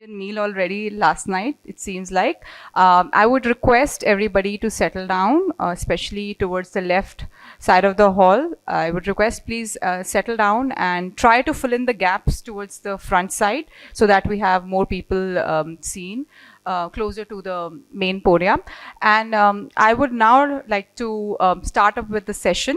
Meal already last night, it seems like. I would request everybody to settle down, especially towards the left side of the hall. I would request please settle down and try to fill in the gaps towards the front side so that we have more people seen closer to the main podium. And I would now like to start up with the session.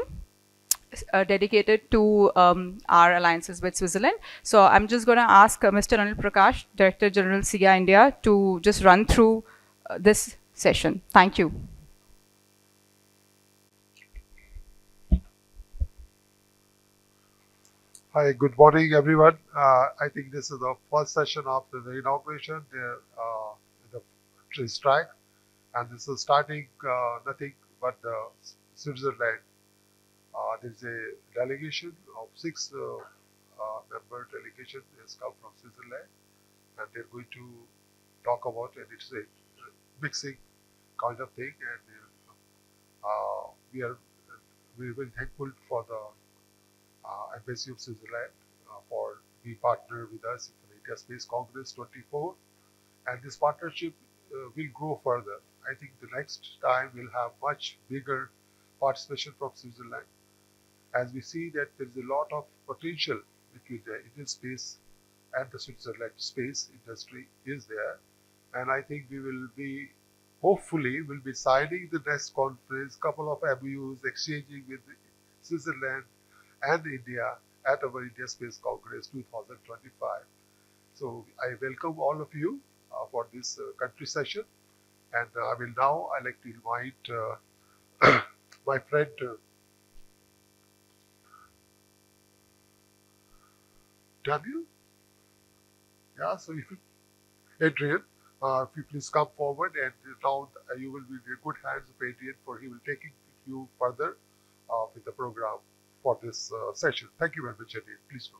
Dedicated to our alliances with Switzerland. So I'm just going to ask Mr. Anil Prakash, Director General SIA-INDIA, to just run through this session. Thank you. Hi, good morning, everyone. I think this is the first session after the inauguration there in the trees track, and this is starting nothing but Switzerland. There is a delegation of 6 member delegation has come from Switzerland, and they're going to talk about it. It's a mixing kind of thing, and we are very thankful for the Embassy of Switzerland for being partner with us for the India Space Congress 24, and this partnership will grow further. I think the next time we'll have much bigger participation from Switzerland, as we see that there is a lot of potential between the Indian space and the Switzerland space industry is there, and I think we will be hopefully will be signing the next conference, couple of MOUs exchanging with Switzerland and India at our India Space Congress 2025. So I welcome all of you for this country session, and I will now I like to invite my friend Daniel. Yeah, so if you, Adrian, if you please come forward, and now you will be in good hands of Adrian, for he will take you further with the program for this session. Thank you very much, Adrian. Please go.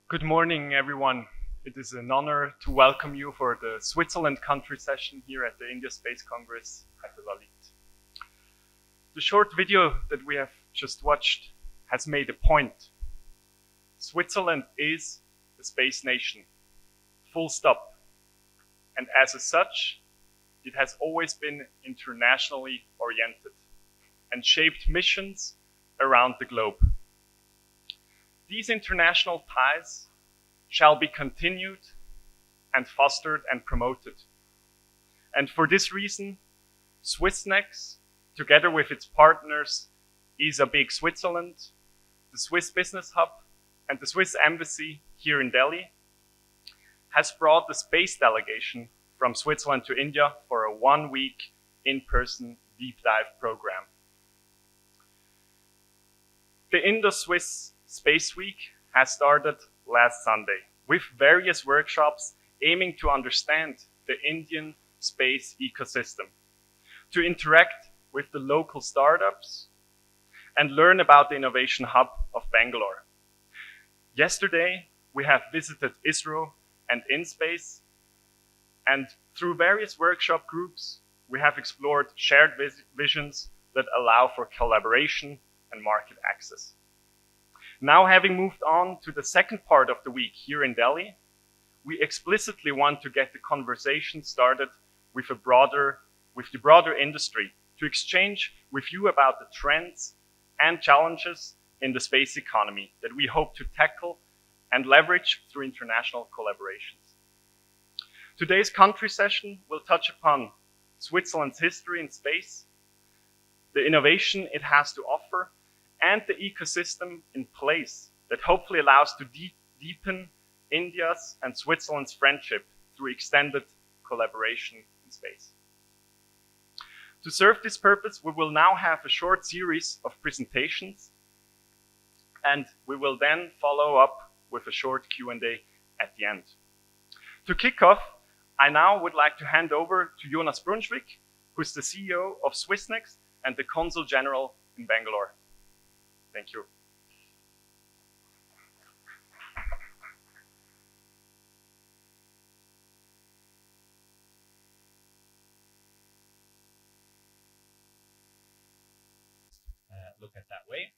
Good morning, everyone. It is an honor to welcome you for the Switzerland country session here at the India Space Congress at the Lalit. The short video that we have just watched has made a point. Switzerland is a space nation, full stop. And as such, it has always been internationally oriented and shaped missions around the globe. These international ties shall be continued and fostered and promoted. And for this reason, Swissnex, together with its partners, ESA Big Switzerland, the Swiss Business Hub, and the Swiss Embassy here in Delhi, has brought the space delegation from Switzerland to India for a 1-week in-person deep dive program. The Indo-Swiss Space Week has started last Sunday with various workshops aiming to understand the Indian space ecosystem, to interact with the local startups, and learn about the innovation hub of Bangalore. Yesterday, we have visited ISRO and InSpace, and through various workshop groups, we have explored shared visions that allow for collaboration and market access. Now, having moved on to the second part of the week here in Delhi, we explicitly want to get the conversation started with the broader industry, to exchange with you about the trends and challenges in the space economy that we hope to tackle and leverage through international collaborations. Today's country session will touch upon Switzerland's history in space, the innovation it has to offer, and the ecosystem in place that hopefully allows to deepen India's and Switzerland's friendship through extended collaboration in space. To serve this purpose, we will now have a short series of presentations, and we will then follow up with a short Q&A at the end. To kick off, I now would like to hand over to Jonas Brunschwig, who is the CEO of Swissnex and the Consul General in Bangalore. Thank you. Look at that way.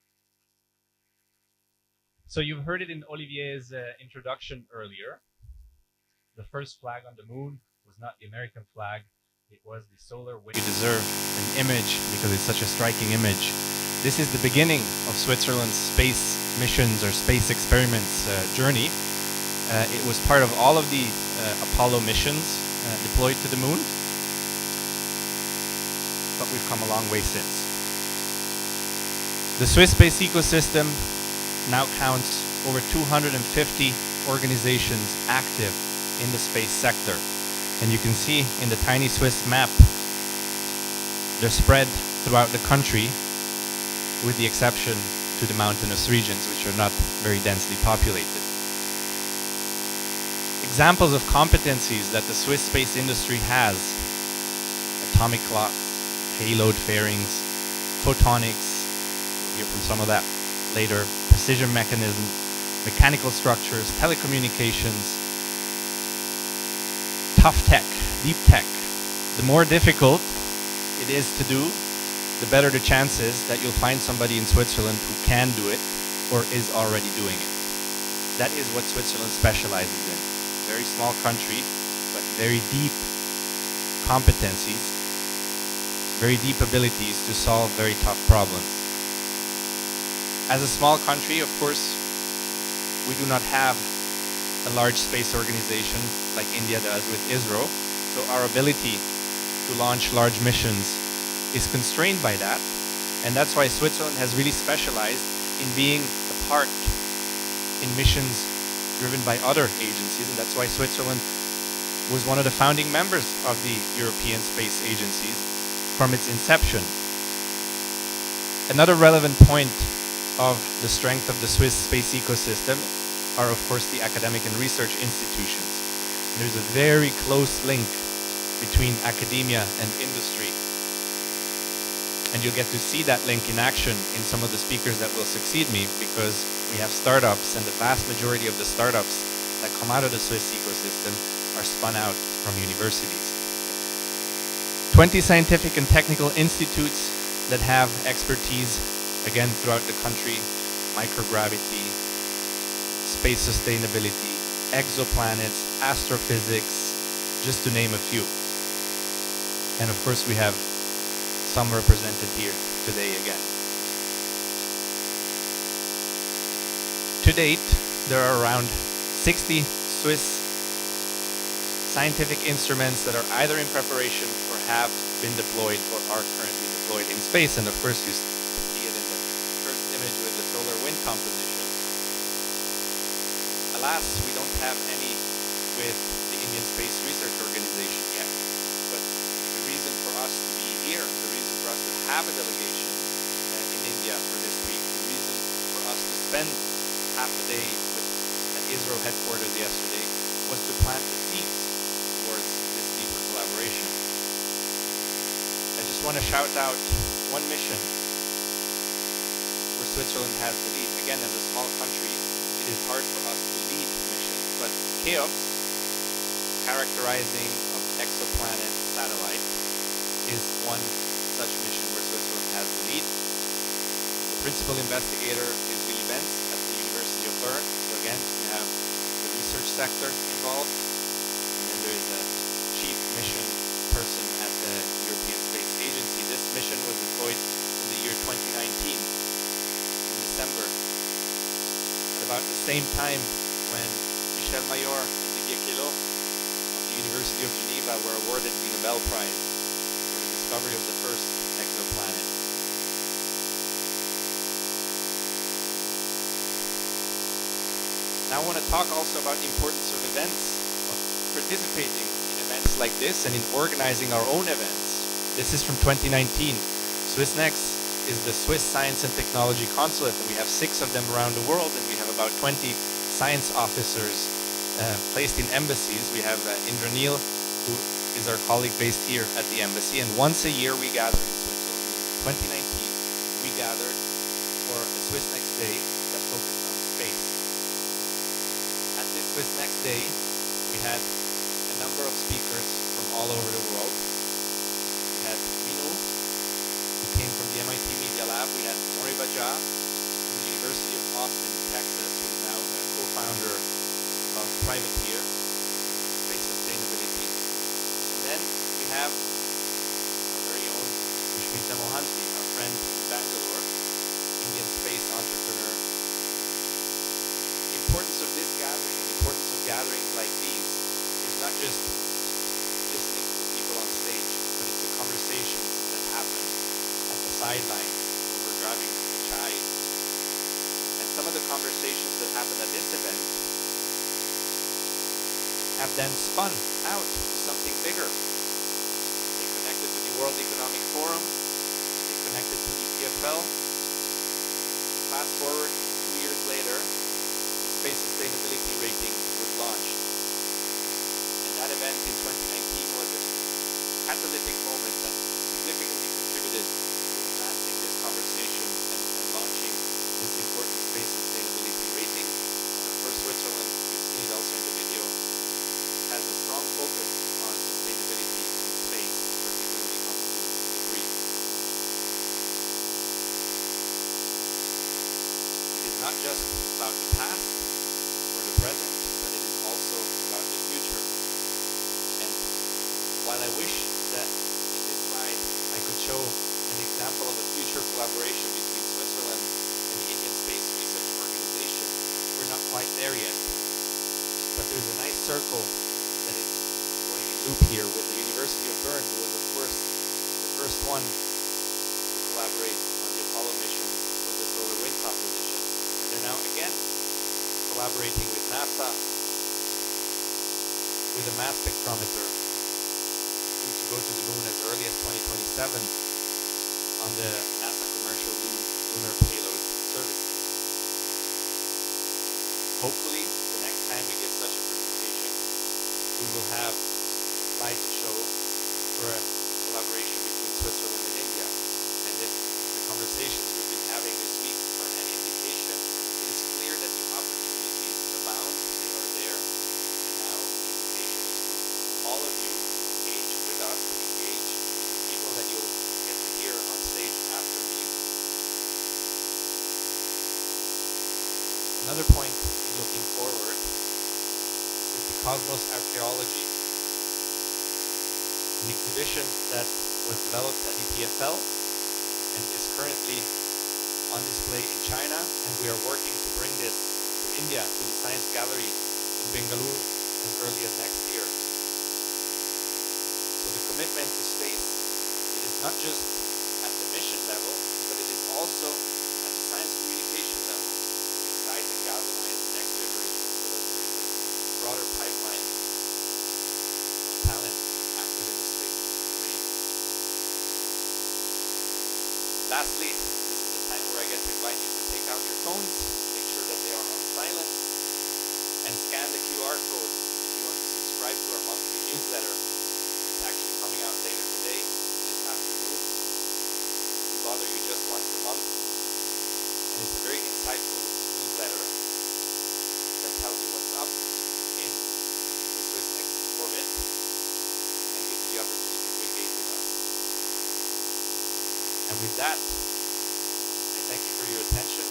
So you've heard it in Olivier's introduction earlier. The first flag on the moon was not the American flag, it was the solar wind. You deserve an image because it's such a striking image. This is the beginning of Switzerland's space missions or space experiments journey. It was part of all of the Apollo missions deployed to the moon, but we've come a long way since. The Swiss space ecosystem now counts over 250 organizations active in the space sector. And you can see in the tiny Swiss map, they're spread throughout the country, with the exception to the mountainous regions, which are not very densely populated. Examples of competencies that the Swiss space industry has: atomic clock, payload fairings, photonics, we'll hear from some of that later, precision mechanisms, mechanical structures, telecommunications, tough tech, deep tech. The more difficult it is to do, the better the chances that you'll find somebody in Switzerland who can do it or is already doing it. That is what Switzerland specializes in. Very small country, but very deep competencies, very deep abilities to solve very tough problems. As a small country, of course, we do not have a large space organization like India does with ISRO, so our ability to launch large missions is constrained by that, and that's why Switzerland has really specialized in being a part in missions driven by other agencies, and that's why Switzerland was one of the founding members of the European Space Agencies from its inception. Another relevant point of the strength of the Swiss space ecosystem are, of course, the academic and research institutions. There's a very close link between academia and industry. And you'll get to see that link in action in some of the speakers that will succeed me, because we have startups, and the vast majority of the startups that come out of the Swiss ecosystem are spun out from universities. 20 scientific and technical institutes that have expertise, again, throughout the country: microgravity, space sustainability, exoplanets, astrophysics, just to name a few. And of course, we have some represented here today again. To date, there are around 60 Swiss scientific instruments that are either in preparation or have been deployed or are currently deployed in space. And of course, you see it in the first image with the solar wind composition. Alas, we don't have any with the Indian Space Research Organization yet. But the reason for us to be here, the reason for us to have a delegation in India for this week, the reason for us to spend half a day at ISRO headquarters yesterday was to plant the seeds towards this deeper collaboration. I just want to shout out one mission where Switzerland has the lead. Again, as a small country, it is hard for us to lead missions, but CHAOPS, characterizing of exoplanet satellite, is one such mission where Switzerland has the lead. The principal investigator is Willy Benz at the University of Bern. So again, we have the research sector involved, and then there is a chief mission person at the European Space Agency. This mission was deployed in the year 2019, in December, at about the same time when Michel Mayor and Didier Queloz of the University of Geneva were awarded the Nobel Prize for the discovery of the first exoplanet. Now I want to talk also about the importance of events, of participating in events like this and in organizing our own events. This is from 2019. Swissnex is the Swiss Science and Technology Consulate, and we have 6 of them around the world, and we have about 20 science officers placed in embassies. We have Indranil, who is our colleague based here at the embassy, and once a year we gather in Switzerland. In 2019, we gathered for a Swissnex Day that focused on space. At this Swissnex Day, we had a number of speakers from all over the world. We had Minu, who came from the MIT Media Lab. We had Mori Bajaj from the University of Austin, Texas, who is now a co-founder of Privateer, Space Sustainability. And then we have our very own Gschweitl, our friend in Bangalore, Indian space entrepreneur. The importance of this gathering and the importance of gatherings like these is not just listening to the people on stage, but it's the conversations that happen at the sideline over grabbing a chai. And some of the conversations that happen at this event have then spun out to something bigger. They connected to the World Economic Forum, they connected to the EFL. Fast forward 2 years later, the Space Sustainability Rating was launched. And that event in 2019 was a catalytic moment that significantly contributed to advancing this conversation and launching this important Space Sustainability Rating. And of course, Switzerland, you've seen it also in the video, has a strong focus on sustainability in space, particularly when it comes to debris. It is not just about the past or the present, but it is also about the future. And while I wish that in this slide I could show an example of a future collaboration between Switzerland and the Indian Space Research Organization, we're not quite there yet. But there's a nice circle that is going in loop here with the University of Bern, who was of course the first one to collaborate on the Apollo mission with the solar wind composition. And they're now again collaborating with NASA with a mass spectrometer due to go to the moon as early as 2027 on the NASA commercial lunar payload services. Hopefully, the next time we give such a presentation, we will have a slide to show for a collaboration between Switzerland and India. And if Another point in looking forward is the Cosmos Archaeology, an exhibition that was developed at EPFL and is currently on display in China, and we are working to bring this to India, to the Science Gallery in Bangalore as early as next year. So the commitment to space, it is not just at the mission level, but it is also at the science communication level to excite and galvanize the next generation so that there is a broader pipeline of talent active in the space domain. Lastly, this is the time where I get to invite you to take out your phones, make sure that they are on silent, and scan the QR code if you want to subscribe to our monthly newsletter. It's actually coming out later today, this afternoon. We bother you just once a month, and it's a very insightful newsletter that tells you what's up in the Swissnex orbit and gives you the opportunity to engage with us. And with that, I thank you for your attention,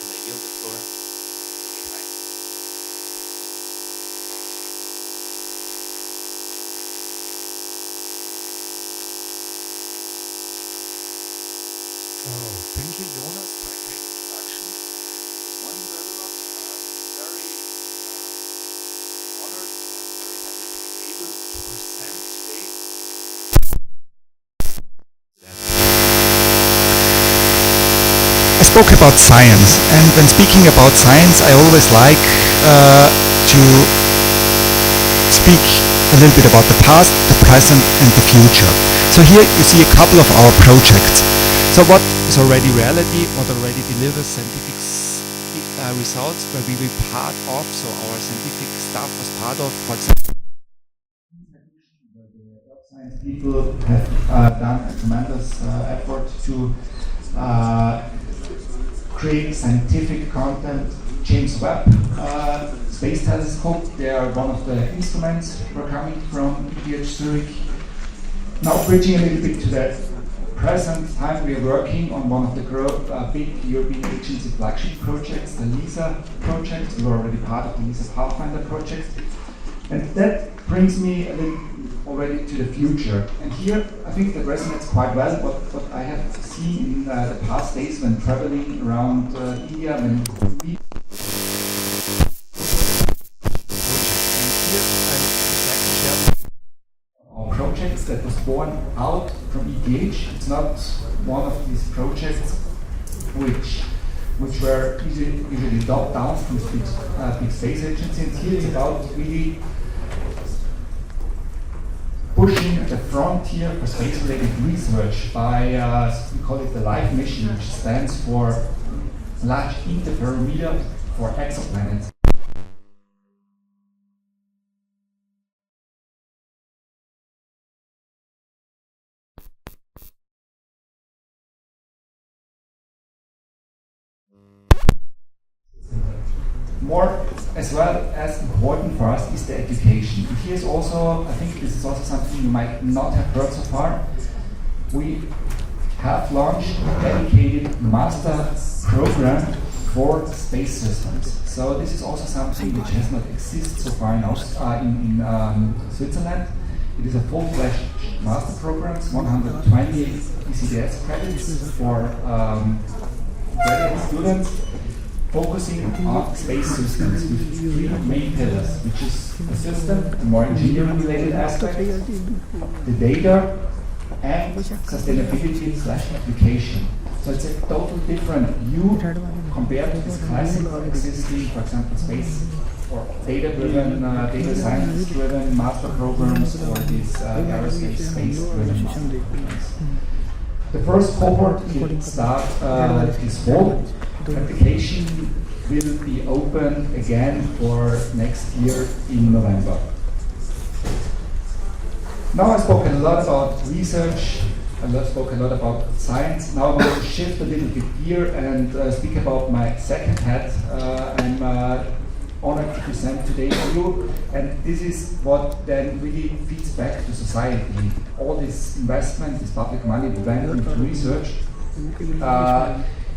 and I yield the floor to Rafael. Thank you, Jonas, for a great introduction. Good morning to everyone. Very honored and very happy to be able to present today. I spoke about science, and when speaking about science, I always like to speak a little bit about the past, the present, and the future. So here you see a couple of our projects. So what is already reality, what already delivers scientific results, where we were part of, so our scientific staff was part of, for example, the science people have done a tremendous effort to create scientific content. James Webb Space Telescope, they are one of the instruments we're coming from ETH Zurich. Now bridging a little bit to the present time, we are working on one of the big European agency flagship projects, the LISA project. We were already part of the LISA Pathfinder project. And that brings me a little already to the future. And here, I think that resonates quite well what I have seen in the past days when traveling around India, when we projects that was born out from ETH. It's not one of these projects which were usually top down from big space agencies. Here it's about really pushing the frontier for space-related research by, we call it the LIFE mission, which stands for Large Interferometer for Exoplanets. More as well as important for us is the education. And here's also, I think this is also something you might not have heard so far. We have launched a dedicated master program for space systems. So this is also something which has not existed so far in Switzerland. It is a full-fledged master program, 120 ECDS credits for graduate students, focusing on space systems with three main pillars, which is the system, the more engineering-related aspect, the data, and sustainability/application. So it's a totally different view compared to this classical existing, for example, space or data-driven, data science-driven master programs or these aerospace space-driven master programs. The first cohort will start this fall. Application will be open again for next year in November. Now I spoke a lot about research, I spoke a lot about science. Now I'm going to shift a little bit here and speak about my second hat. I'm honored to present today to you, and this is what then really feeds back to society. All this investment, this public money we went into research,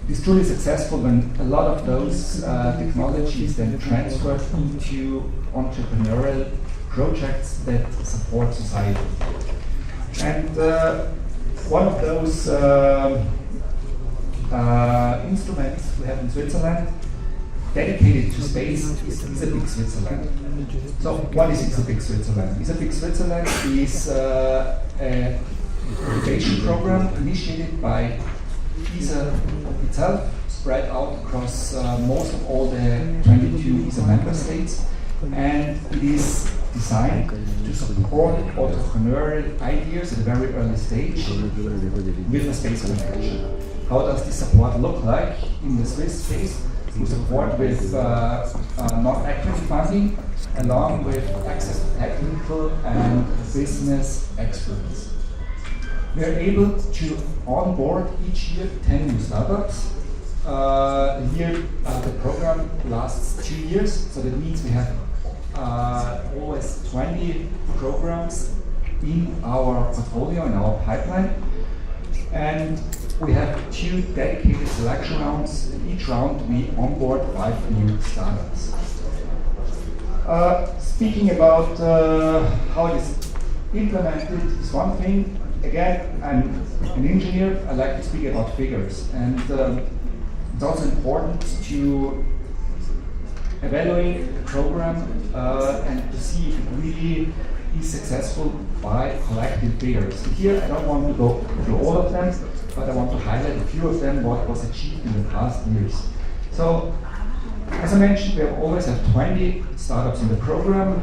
It's truly successful when a lot of those technologies then transferred into entrepreneurial projects that support society. And one of those instruments we have in Switzerland dedicated to space is Big Switzerland. So what is Big Switzerland? Big Switzerland is a innovation program initiated by ESA itself, spread out across most of all the 22 ESA member states, and it is designed to support entrepreneurial ideas at a very early stage with a space connection. How does this support look like in the Swiss space? We support with non-equity funding, along with access to technical and business experts. We are able to onboard each year 10 new startups. The program lasts 2 years, so that means we have always 20 programs in our portfolio, in our pipeline. And we have 2 dedicated selection rounds. In each round, we onboard 5 new startups. Speaking about how it is implemented is one thing. Again, I'm an engineer. I like to speak about figures, and it's also important to evaluate the program and to see if it really is successful by collecting figures. And here, I don't want to go through all of them, but I want to highlight a few of them, what was achieved in the past years. So, as I mentioned, we always have 20 startups in the program.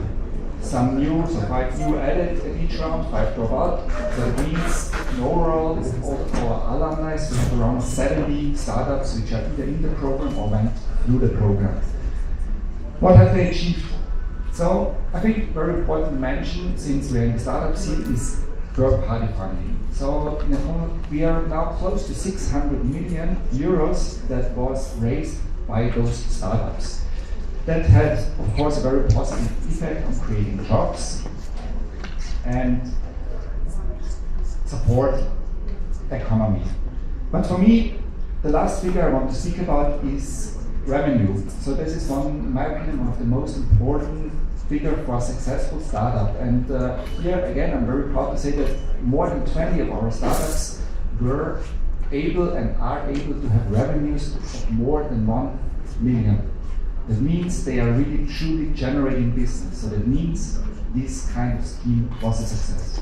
Some new, so 5 new added at each round, 5 drop out. So that means in overall, with all of our alumni, we have around 70 startups which are either in the program or went through the program. What have they achieved? So I think very important to mention, since we're in the startup scene, is third-party funding. So in the whole, we are now close to 600 million euros that was raised by those startups. That had, of course, a very positive effect on creating jobs and support economy. But for me, the last figure I want to speak about is revenue. So this is in my opinion, one of the most important figure for a successful startup. And here again, I'm very proud to say that more than 20 of our startups were able and are able to have revenues of more than 1 million. That means they are really truly generating business. So that means this kind of scheme was a success.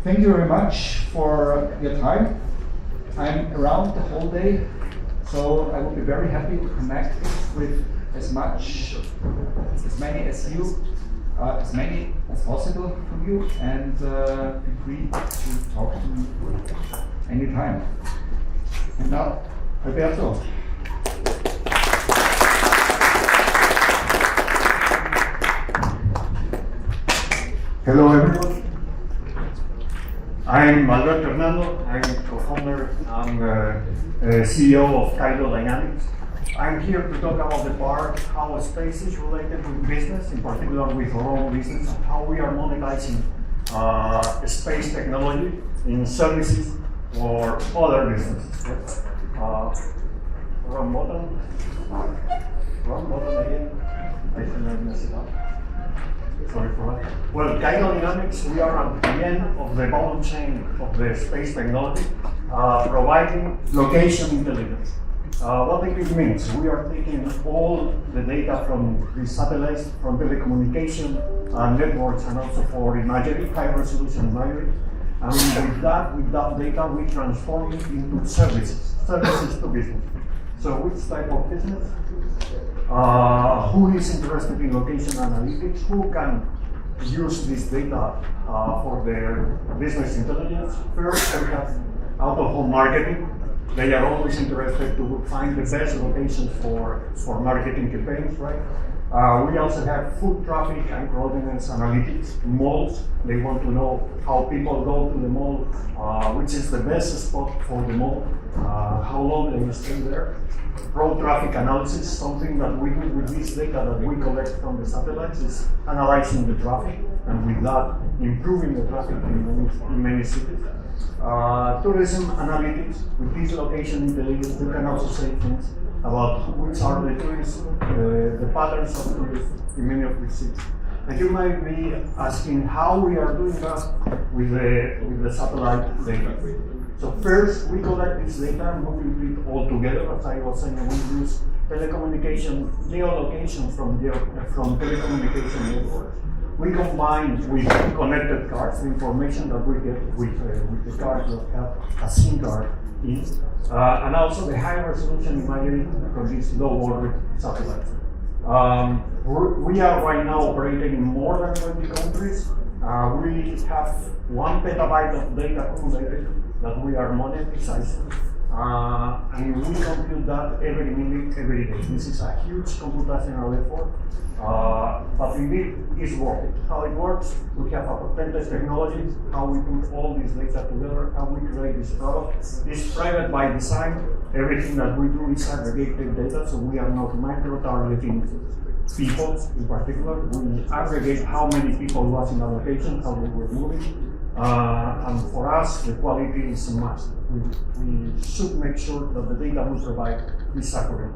Thank you very much for your time. I'm around the whole day, so I will be very happy to connect with as many as possible from you, and feel free to talk to me anytime. And now, Alberto. Hello everyone. I'm Alberto Hernando. I'm co-founder and CEO of Kido Dynamics. I'm here to talk about the part how space is related with business, in particular with our own business, how we are monetizing space technology in services or other businesses. Wrong button. Wrong button again. I think I messed it up. Sorry for that. Well, Kido Dynamics, we are at the end of the value chain of the space technology, providing location intelligence. What it means, we are taking all the data from the satellites, from telecommunication networks, and also for imagery, high-resolution imagery. And with that data, we transform it into services to business. So which type of business? Who is interested in location analytics? Who can use this data for their business intelligence? First, we have out-of-home marketing. They are always interested to find the best locations for marketing campaigns, right? We also have foot traffic and coordinates analytics, malls. They want to know how people go to the mall, which is the best spot for the mall, how long they stay there. Road traffic analysis, something that we do with this data that we collect from the satellites, is analyzing the traffic, and with that, improving the traffic in many cities. Tourism analytics, with this location intelligence, we can also say things about which are the tourists, the patterns of tourists in many of these cities. And you might be asking how we are doing that with the satellite data. So first, we collect this data and moving it all together. As I was saying, we use telecommunication geolocation from telecommunication networks. We combine with connected cards the information that we get with the cards that have a SIM card in, and also the high resolution imagery from these low orbit satellites. We are right now operating in more than 20 countries. We have 1 petabyte of data accumulated that we are monetizing. And we compute that every minute, every day. This is a huge computational effort, but indeed it's working. How it works, we have a patented technology, how we put all this data together, how we create this product. It's private by design. Everything that we do is aggregated data, so we are not micro-targeting people in particular. We aggregate how many people was in a location, how they were moving. And for us, the quality is a must. We should make sure that the data we provide is accurate.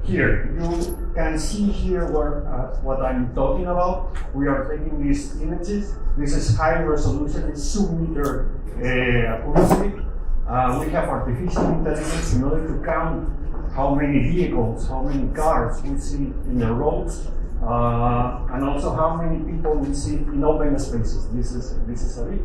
Here, you can see here what I'm talking about. We are taking these images. This is high resolution, it's sub-meter accuracy. We have artificial intelligence in order to count how many vehicles, how many cars we see in the roads. And also how many people we see in open spaces. This is a bit.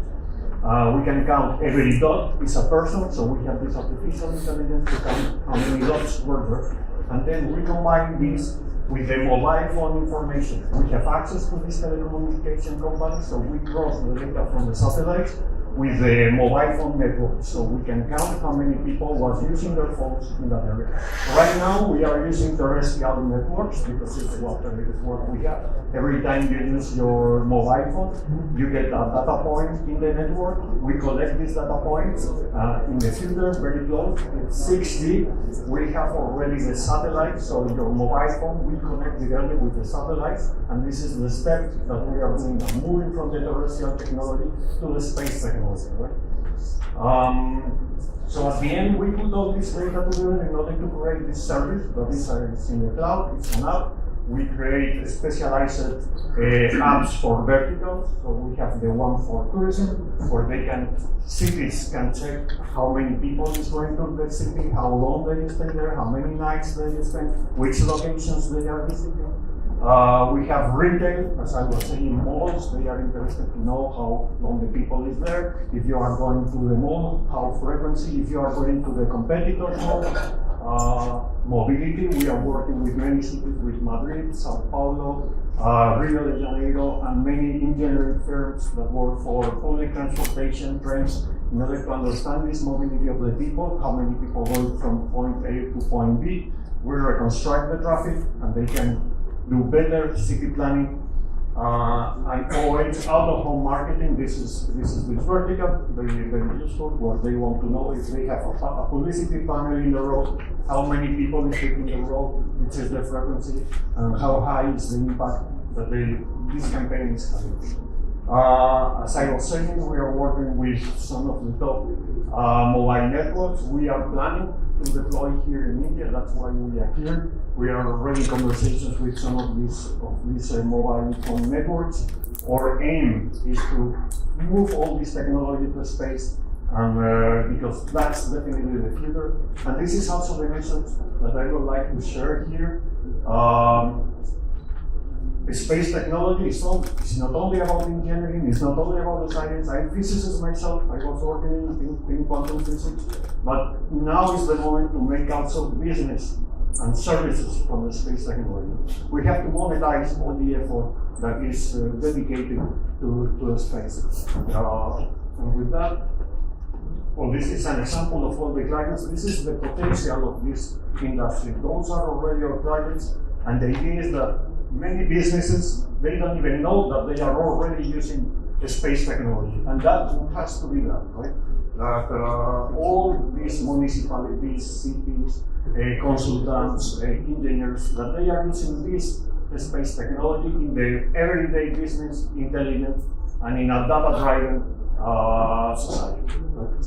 We can count every dot is a person, so we have this artificial intelligence to count how many dots were there. And then we combine this with the mobile phone information. We have access to this telecommunication company, so we cross the data from the satellites with the mobile phone network, so we can count how many people was using their phones in that area. Right now, we are using terrestrial networks because it's what we have. Every time you use your mobile phone, you get a data point in the network. We collect these data points in the filter very close. It's 6G. We have already the satellite, so your mobile phone will connect directly with the satellites, and this is the step that we are doing, moving from the terrestrial technology to the space technology. Right? So at the end, we put all this data together in order to create this service that is in the cloud. It's an app. We create specialized apps for verticals. So we have the one for tourism, where cities can check how many people is going to the city, how long they stay there, how many nights they spend, which locations they are visiting. We have retail, as I was saying, malls. They are interested to know how long the people is there. If you are going to the mall, how frequency. If you are going to the competitors mall. Mobility, we are working with many cities, with Madrid, Sao Paulo, Rio de Janeiro, and many engineering firms that work for public transportation, trains, in order to understand this mobility of the people, how many people go from point A to point B. We reconstruct the traffic, and they can do better city planning, and OH, out-of-home marketing. This is vertical, very useful, where they want to know if they have a publicity panel in the road, how many people is taking the road, which is the frequency, and how high is the impact that this campaign is having. As I was saying, we are working with some of the top mobile networks. We are planning to deploy here in India. That's why we are here. We are already in conversations with some of these mobile phone networks. Our aim is to move all this technology to space, and because that's definitely the future. And this is also the message that I would like to share here. Space technology is not only about engineering, it's not only about the science. I'm a physicist myself, I was working in quantum physics, but now is the moment to make also business and services from the space technology. We have to monetize all the effort that is dedicated to the space. And with that, Well, this is an example of all the clients. This is the potential of this industry. Those are already our clients, and the idea is that many businesses, they don't even know that they are already using space technology, and that has to be done, right? That all these municipalities, cities, consultants, engineers, that they are using this space technology in their everyday business, intelligence, and in a data-driven society. Right?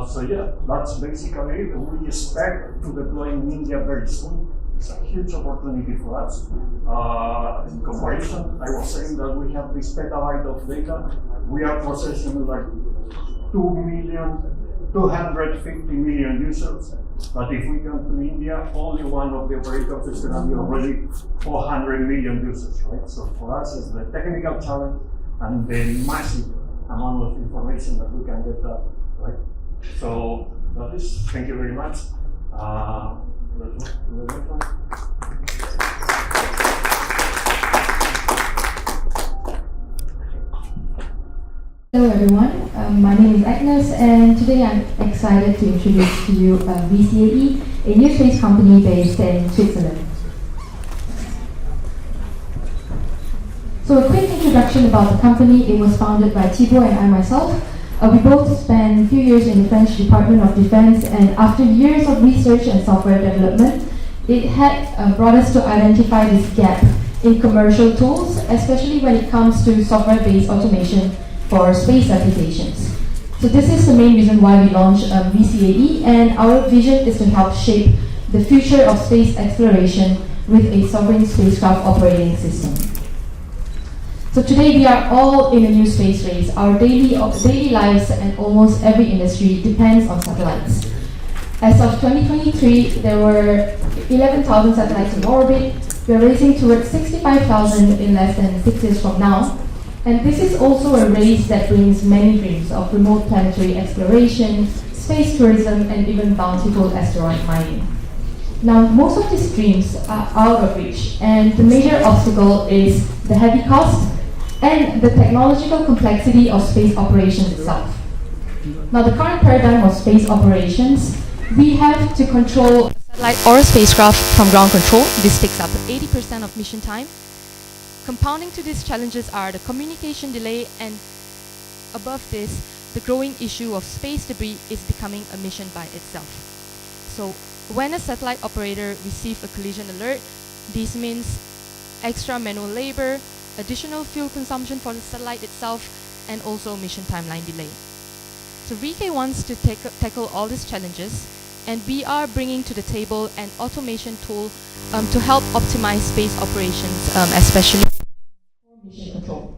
So yeah, that's basically it. We expect to deploy in India very soon. It's a huge opportunity for us. In comparison, I was saying that we have this petabyte of data. We are processing like 250 million users. But if we come to India, only one of the operators is going to be already 400 million users, right? So for us, it's the technical challenge and the massive amount of information that we can get that, right? So that is, thank you very much. Hello everyone, my name is Agnes, and today I'm excited to introduce to you RE-CAE, a new space company based in Switzerland. So a quick introduction about the company. It was founded by Thibaut and I myself. We both spent a few years in the French Department of Defense, and after years of research and software development, it had brought us to identify this gap in commercial tools, especially when it comes to software-based automation for space applications. So this is the main reason why we launched RE-CAE, and our vision is to help shape the future of space exploration with a sovereign spacecraft operating system. So today we are all in a new space race. Our daily lives and almost every industry depends on satellites. As of 2023, there were 11,000 satellites in orbit. We are racing towards 65,000 in less than 6 years from now. And this is also a race that brings many dreams of remote planetary exploration, space tourism, and even bountiful asteroid mining. Now, most of these dreams are out of reach, and the major obstacle is the heavy cost and the technological complexity of space operations itself. Now, the current paradigm of space operations, we have to control a satellite or a spacecraft from ground control. This takes up 80% of mission time. Compounding to these challenges are the communication delay, and above this, the growing issue of space debris is becoming a mission by itself. So when a satellite operator receives a collision alert, this means extra manual labor, additional fuel consumption for the satellite itself, and also mission timeline delay. So RE-CAE wants to tackle all these challenges, and we are bringing to the table an automation tool to help optimize space operations, especially mission control.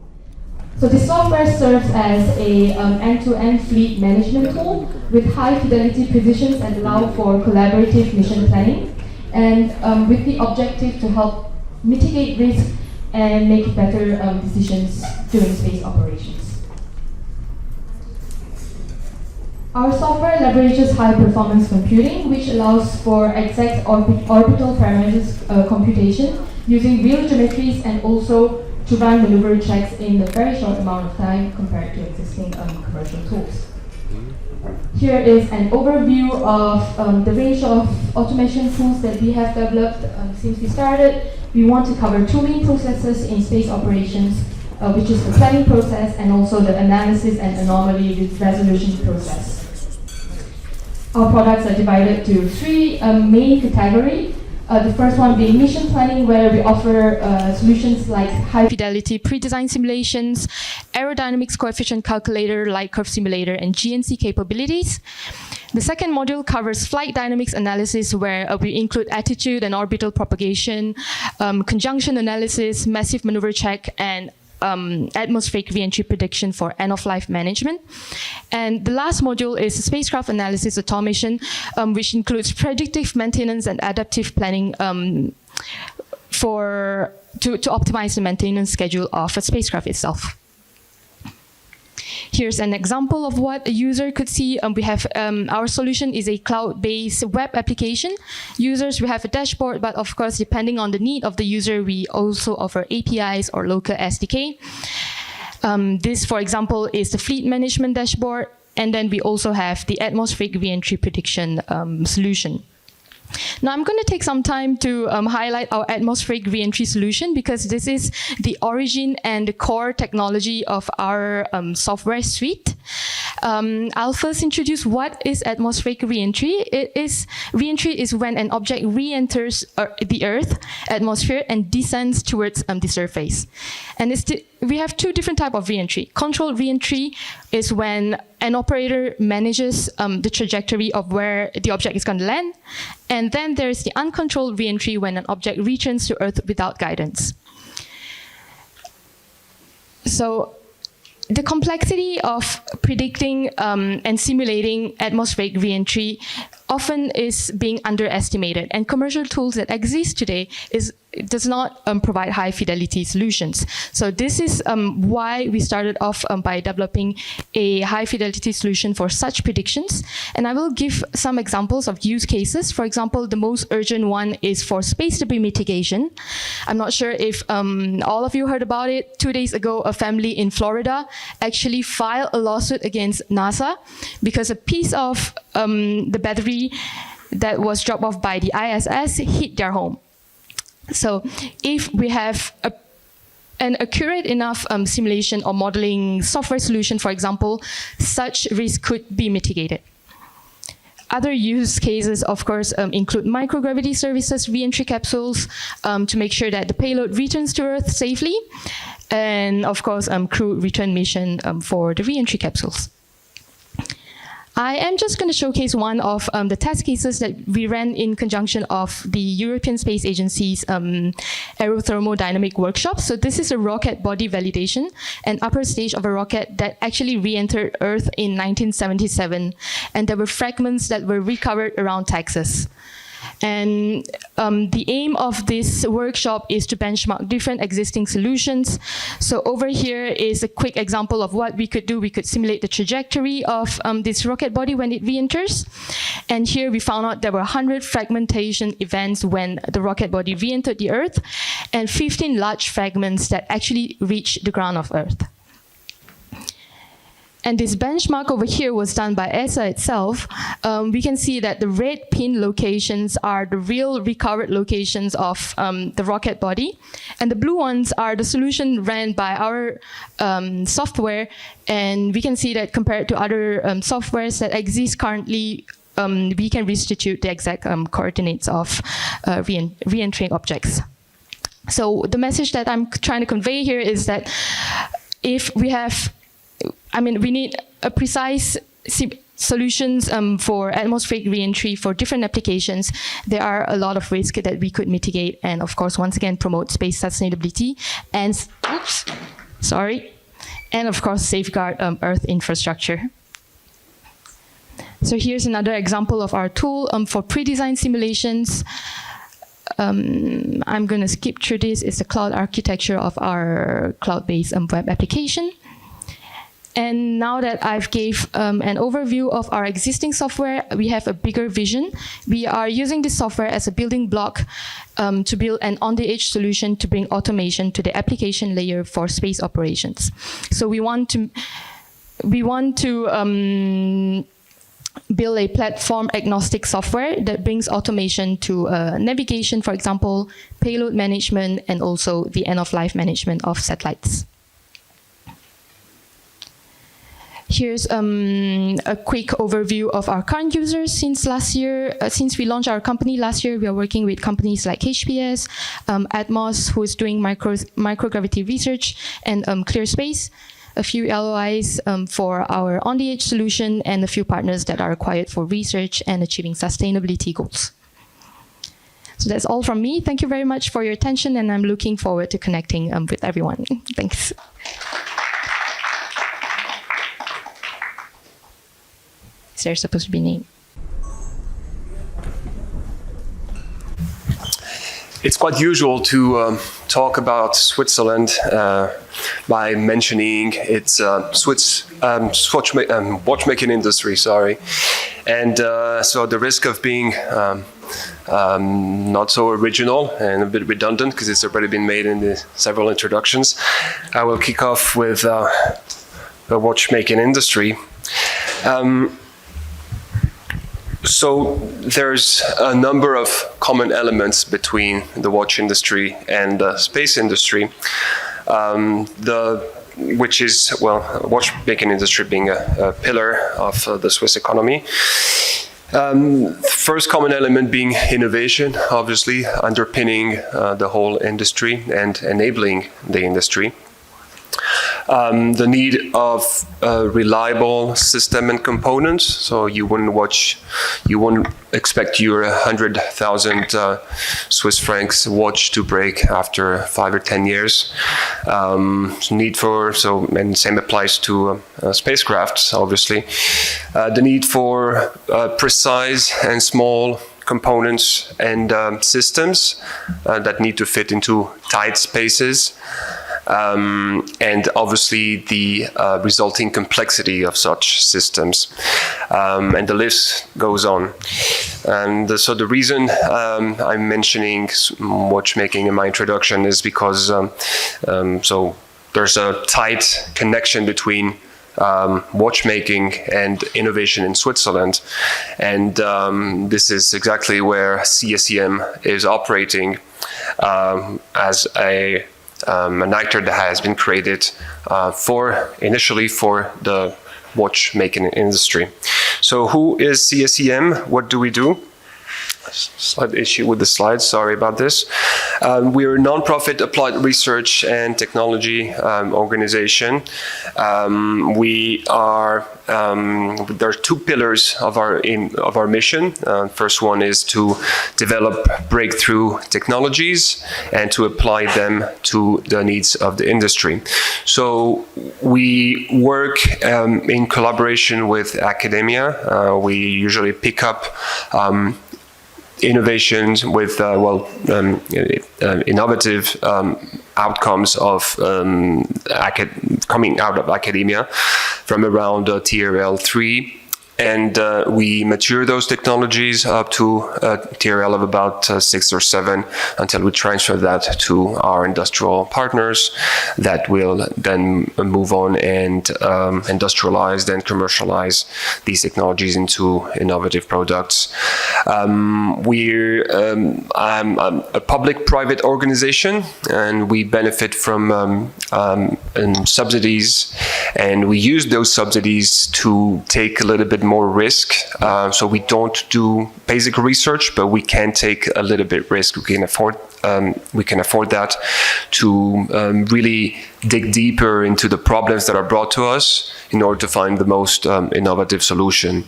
So the software serves as a end-to-end fleet management tool with high fidelity precisions and allow for collaborative mission planning, and with the objective to help mitigate risk and make better decisions during space operations. Our software leverages high-performance computing, which allows for exact orbital parameters computation using real geometries, and also to run maneuver checks in a very short amount of time compared to existing commercial tools. Here is an overview of the range of automation tools that we have developed since we started. We want to cover 2 main processes in space operations, which is the planning process and also the analysis and anomaly resolution process. Our products are divided to 3 main categories. The first one being mission planning, where we offer solutions like high-fidelity pre-designed simulations, aerodynamics coefficient calculator like curve simulator, and GNC capabilities. The second module covers flight dynamics analysis, where we include attitude and orbital propagation, conjunction analysis, massive maneuver check, and atmospheric re-entry prediction for end-of-life management. And the last module is spacecraft analysis automation, which includes predictive maintenance and adaptive planning to optimize the maintenance schedule of a spacecraft itself. Here's an example of what a user could see. We have our solution is a cloud-based web application. Users will have a dashboard, but of course, depending on the need of the user, we also offer APIs or local SDK. This, for example, is the fleet management dashboard. And then we also have the atmospheric re-entry prediction solution. Now I'm going to take some time to highlight our atmospheric re-entry solution, because this is the origin and the core technology of our software suite. I'll first introduce what is atmospheric re-entry. Re-entry is when an object re-enters the Earth atmosphere and descends towards the surface. And we have two different types of re-entry. Controlled re-entry is when an operator manages the trajectory of where the object is going to land. And then there's the uncontrolled re-entry when an object returns to Earth without guidance. So the complexity of predicting and simulating atmospheric re-entry often is being underestimated, and commercial tools that exist today does not provide high fidelity solutions. So this is why we started off by developing a high fidelity solution for such predictions. And I will give some examples of use cases. For example, the most urgent one is for space debris mitigation. I'm not sure if all of you heard about it. 2 days ago, a family in Florida actually filed a lawsuit against NASA because a piece of the battery that was dropped off by the ISS hit their home. So if we have an accurate enough simulation or modeling software solution, for example, such risk could be mitigated. Other use cases, of course, include microgravity services, re-entry capsules, to make sure that the payload returns to Earth safely, and of course, crew return mission for the re-entry capsules. I am just going to showcase one of the test cases that we ran in conjunction of the European Space Agency's aerothermodynamic workshop. So this is a rocket body validation, an upper stage of a rocket that actually re-entered Earth in 1977. And there were fragments that were recovered around Texas. And the aim of this workshop is to benchmark different existing solutions. So over here is a quick example of what we could do. We could simulate the trajectory of this rocket body when it re-enters. And here we found out there were 100 fragmentation events when the rocket body re-entered the Earth, and 15 large fragments that actually reached the ground of Earth. And this benchmark over here was done by ESA itself. We can see that the red pin locations are the real recovered locations of the rocket body. And the blue ones are the solution ran by our software. And we can see that compared to other softwares that exist currently, we can restitute the exact coordinates of re-entering objects. So the message that I'm trying to convey here is that if we have we need a precise solutions for atmospheric re-entry for different applications. There are a lot of risks that we could mitigate, and of course, once again, promote space sustainability and, and of course, safeguard Earth infrastructure. So here's another example of our tool for pre-designed simulations. I'm going to skip through this. It's the cloud architecture of our cloud-based web application. And now that I've gave an overview of our existing software, we have a bigger vision. We are using this software as a building block to build an on-the-edge solution to bring automation to the application layer for space operations. So we want to build a platform-agnostic software that brings automation to navigation, for example, payload management, and also the end-of-life management of satellites. Here's a quick overview of our current users since last year. Since we launched our company last year, we are working with companies like HPS, Atmos, who is doing microgravity research, and ClearSpace. A few LOIs for our on-the-edge solution, and a few partners that are required for research and achieving sustainability goals. So that's all from me. Thank you very much for your attention, and I'm looking forward to connecting with everyone. Thanks. Is there supposed to be a name? It's quite usual to talk about Switzerland by mentioning its watchmaking industry, and so the risk of being not so original and a bit redundant, because it's already been made in the several introductions. I will kick off with the watchmaking industry. So there's a number of common elements between the watch industry and the space industry, which is, well, watchmaking industry being a pillar of the Swiss economy. First common element being innovation, obviously underpinning the whole industry and enabling the industry. The need of reliable system and components. So you wouldn't expect your 100,000 Swiss francs watch to break after 5 or 10 years. And same applies to spacecrafts, obviously. The need for precise and small components and systems that need to fit into tight spaces. And obviously the resulting complexity of such systems. And the list goes on. And so the reason I'm mentioning watchmaking in my introduction is because so there's a tight connection between watchmaking and innovation in Switzerland. And this is exactly where CSEM is operating as an actor that has been created initially for the watchmaking industry. So who is CSEM? What do we do? Slight issue with the slides, sorry about this. We're a non-profit applied research and technology organization. We are there are two pillars of our mission. First one is to develop breakthrough technologies and to apply them to the needs of the industry. So we work in collaboration with academia. We usually pick up innovations with innovative outcomes of coming out of academia from around TRL 3. And we mature those technologies up to a TRL of about 6 or 7 until we transfer that to our industrial partners that will then move on and industrialize, then commercialize these technologies into innovative products. We're a public-private organization, and we benefit from subsidies, and we use those subsidies to take a little bit more risk. So we don't do basic research, but we can take a little bit risk. We can afford that to really dig deeper into the problems that are brought to us in order to find the most innovative solution.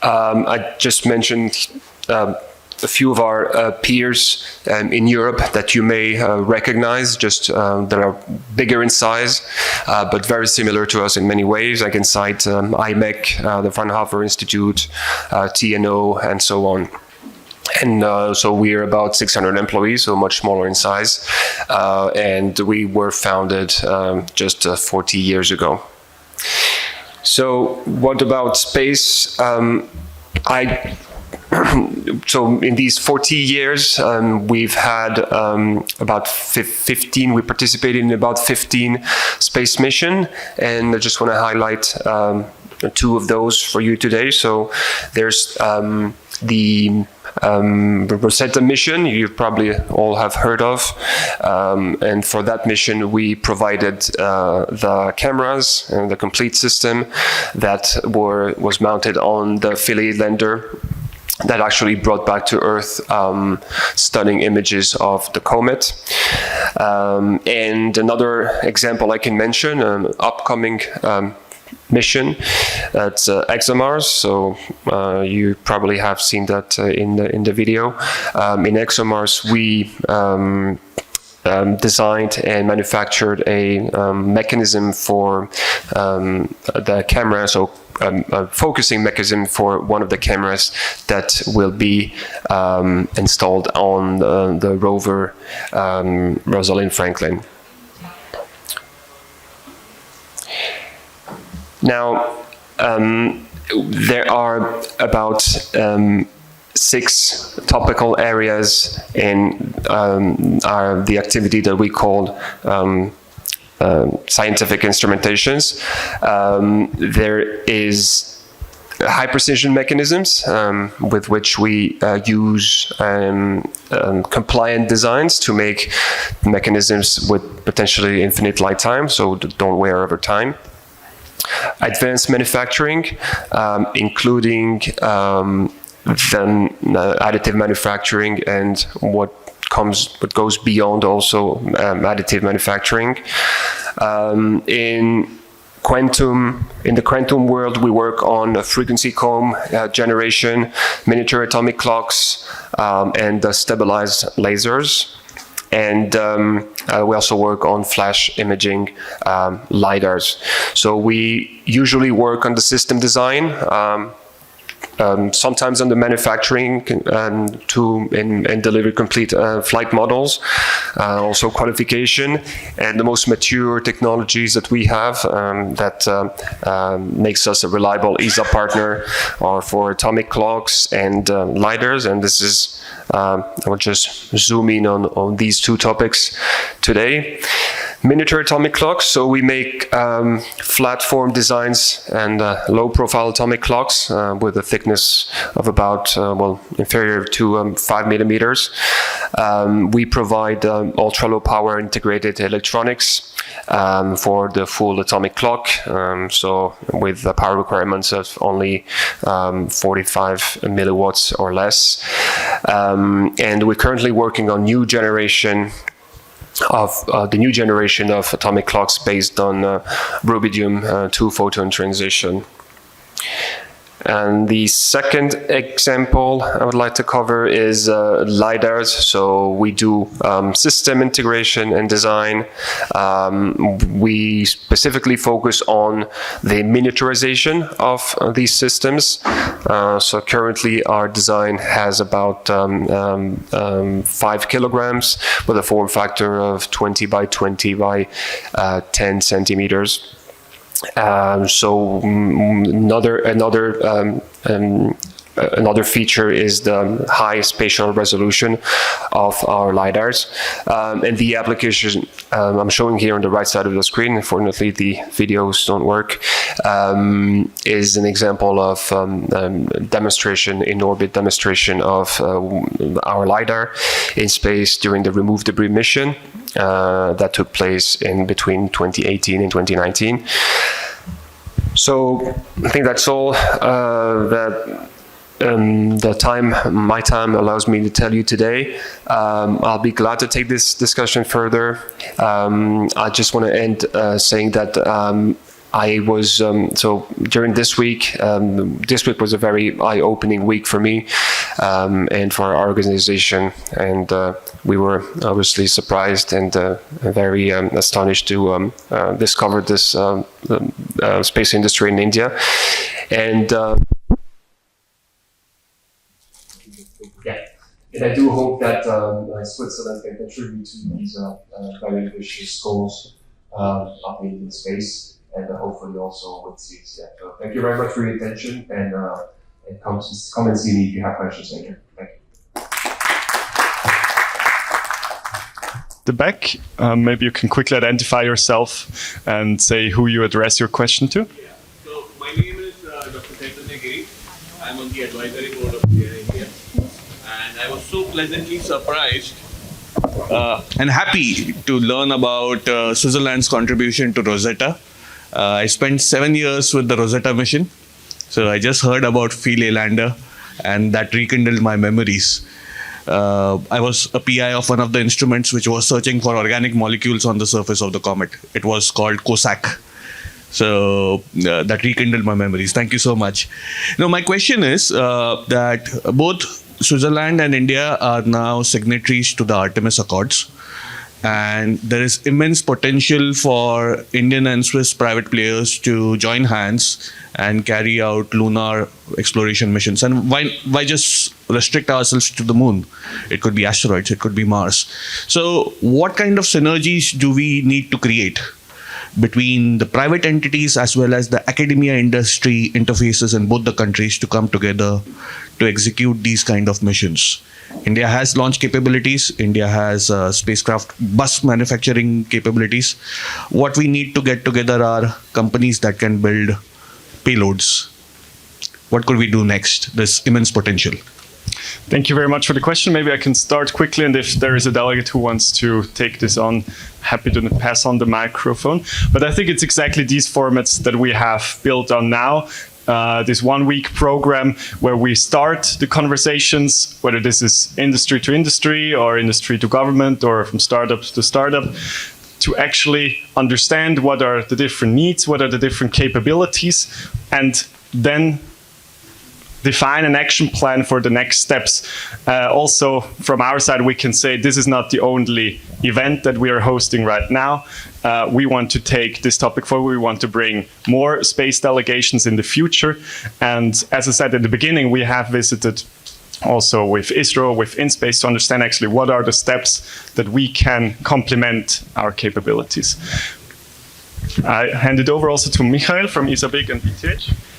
I just mentioned a few of our peers in Europe that you may recognize, just that are bigger in size, but very similar to us in many ways. I can cite IMEC, the Fraunhofer Institute, TNO, and so on. And so we're about 600 employees, so much smaller in size. And we were founded just 40 years ago. So what about space? So in these 40 years, we've had about 15, we participated in about 15 space missions, and I just want to highlight 2 of those for you today. So there's the Rosetta mission, you probably all have heard of, and for that mission we provided the cameras and the complete system that was mounted on the Philae lander that actually brought back to Earth stunning images of the comet. And another example I can mention, an upcoming mission at ExoMars. So you probably have seen that in the video. In ExoMars, we designed and manufactured a mechanism for the camera, so a focusing mechanism for one of the cameras that will be installed on the rover Rosalind Franklin. Now, there are about 6 topical areas in the activity that we call scientific instrumentations. There is high precision mechanisms with which we use compliant designs to make mechanisms with potentially infinite lifetime, so don't wear over time. Advanced manufacturing, including then additive manufacturing and what goes beyond also additive manufacturing. In the quantum world, we work on frequency comb generation, miniature atomic clocks, and stabilized lasers. And we also work on flash imaging LiDARs. So we usually work on the system design, sometimes on the manufacturing and deliver complete flight models, also qualification, and the most mature technologies that we have that makes us a reliable ESA partner are for atomic clocks and LiDARs, and this is I will just zoom in on these two topics today. Miniature atomic clocks, so we make flat form designs and low profile atomic clocks with a thickness of about, inferior to 5 millimeters. We provide ultra low power integrated electronics for the full atomic clock, so with power requirements of only 45 milliwatts or less. And we're currently working on the new generation of atomic clocks based on rubidium 2 photon transition. And the second example I would like to cover is LiDARs. So we do system integration and design. We specifically focus on the miniaturization of these systems. So currently our design has about 5 kilograms with a form factor of 20 by 20 by 10 centimeters. So another feature is the high spatial resolution of our LiDARs. And the application I'm showing here on the right side of the screen, unfortunately the videos don't work, is an example of demonstration, in-orbit demonstration of our LiDAR in space during the Remove Debris mission that took place in between 2018 and 2019. So I think that's all that my time allows me to tell you today. I'll be glad to take this discussion further. I just want to end saying that I was, so during this week was a very eye-opening week for me and for our organization, and we were obviously surprised and very astonished to discover this space industry in India. And and I do hope that Switzerland can contribute to these very ambitious goals of Indian space. And hopefully also with CSEM. So thank you very much for your attention, and come and see me if you have questions later. Thank you. The back, maybe you can quickly identify yourself and say who you address your question to. Yeah. So my name is Dr. Chaitanya. I'm on the advisory board of SIA-INDIA, and I was so pleasantly surprised and happy to learn about Switzerland's contribution to Rosetta. I spent 7 years with the Rosetta mission, so I just heard about Philae lander, and that rekindled my memories. I was a PI of one of the instruments which was searching for organic molecules on the surface of the comet. It was called COSAC. So that rekindled my memories. Thank you so much. Now my question is that both Switzerland and India are now signatories to the Artemis Accords. And there is immense potential for Indian and Swiss private players to join hands and carry out lunar exploration missions. And why just restrict ourselves to the moon? It could be asteroids, it could be Mars. So what kind of synergies do we need to create between the private entities as well as the academia industry interfaces in both the countries to come together to execute these kind of missions? India has launch capabilities. India has spacecraft bus manufacturing capabilities. What we need to get together are companies that can build payloads. What could we do next? There's immense potential. Thank you very much for the question. Maybe I can start quickly, and if there is a delegate who wants to take this on, happy to pass on the microphone. But I think it's exactly these formats that we have built on now. This 1 week program where we start the conversations, whether this is industry to industry or industry to government or from startup to startup, to actually understand what are the different needs, what are the different capabilities, and then define an action plan for the next steps. Also, from our side, we can say this is not the only event that we are hosting right now. We want to take this topic forward. We want to bring more space delegations in the future. And as I said at the beginning, we have visited also with ISRO, with InSpace, to understand actually what are the steps that we can complement our capabilities. I hand it over also to Michael from ISABIC and ETH.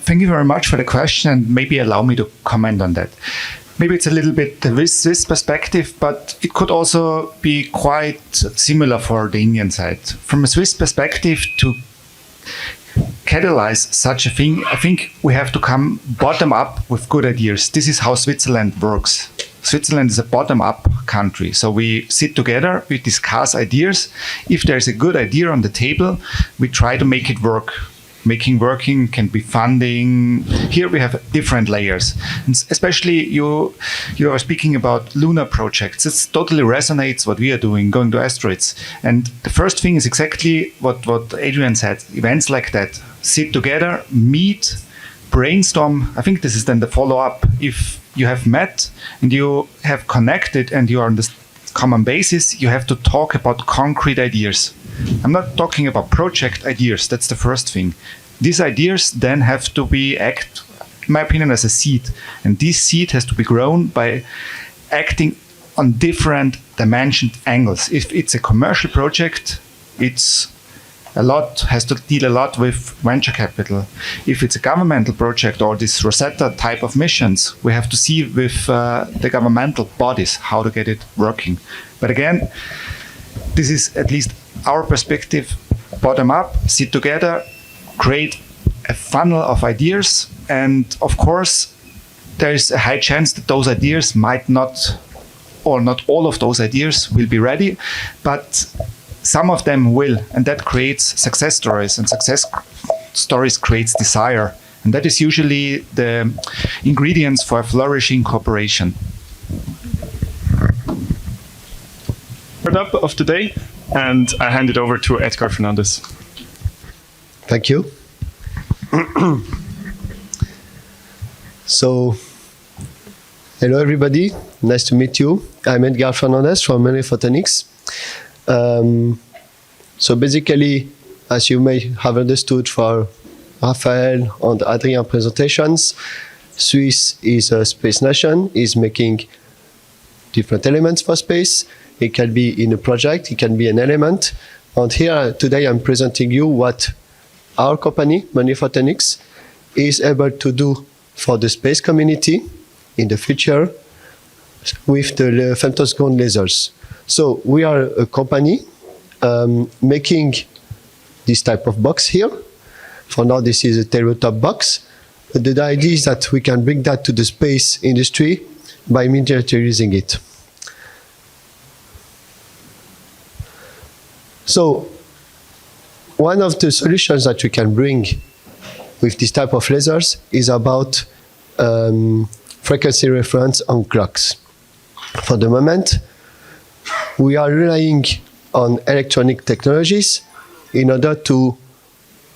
Thank you very much for the question, and maybe allow me to comment on that. Maybe it's a little bit the Swiss perspective, but it could also be quite similar for the Indian side. From a Swiss perspective, to catalyze such a thing, I think we have to come bottom up with good ideas. This is how Switzerland works. Switzerland is a bottom-up country. So we sit together, we discuss ideas. If there's a good idea on the table, we try to make it work. Making working can be funding. Here we have different layers. And especially you are speaking about lunar projects. It totally resonates what we are doing, going to asteroids. And the first thing is exactly what Adrian said. Events like that, sit together, meet, brainstorm. I think this is then the follow-up. If you have met and you have connected and you are on this common basis, you have to talk about concrete ideas. I'm not talking about project ideas. That's the first thing. These ideas then have to be in my opinion, as a seed. And this seed has to be grown by acting on different dimensioned angles. If it's a commercial project, has to deal a lot with venture capital. If it's a governmental project or this Rosetta type of missions, we have to see with the governmental bodies how to get it working. But again, this is at least our perspective, bottom up, sit together, create a funnel of ideas. And of course, there is a high chance that those ideas might not, or not all of those ideas will be ready, but some of them will. And that creates success stories, and success stories creates desire. And that is usually the ingredients for a flourishing cooperation. Up of today, and I hand it over to Edgar Fernandes. Thank you. So, hello everybody, nice to meet you. I'm Edgar Fernandes from Menhir Photonics. So basically, as you may have understood for Rafael and Adrian presentations, Swiss is a space nation, is making different elements for space. It can be in a project, it can be an element. And here today I'm presenting you what our company, Menhir Photonics, is able to do for the space community in the future with the femtosecond lasers. So we are a company making this type of box here. For now, this is a tabletop box. But the idea is that we can bring that to the space industry by miniaturizing it. So one of the solutions that we can bring with this type of lasers is about frequency reference on clocks. For the moment, we are relying on electronic technologies in order to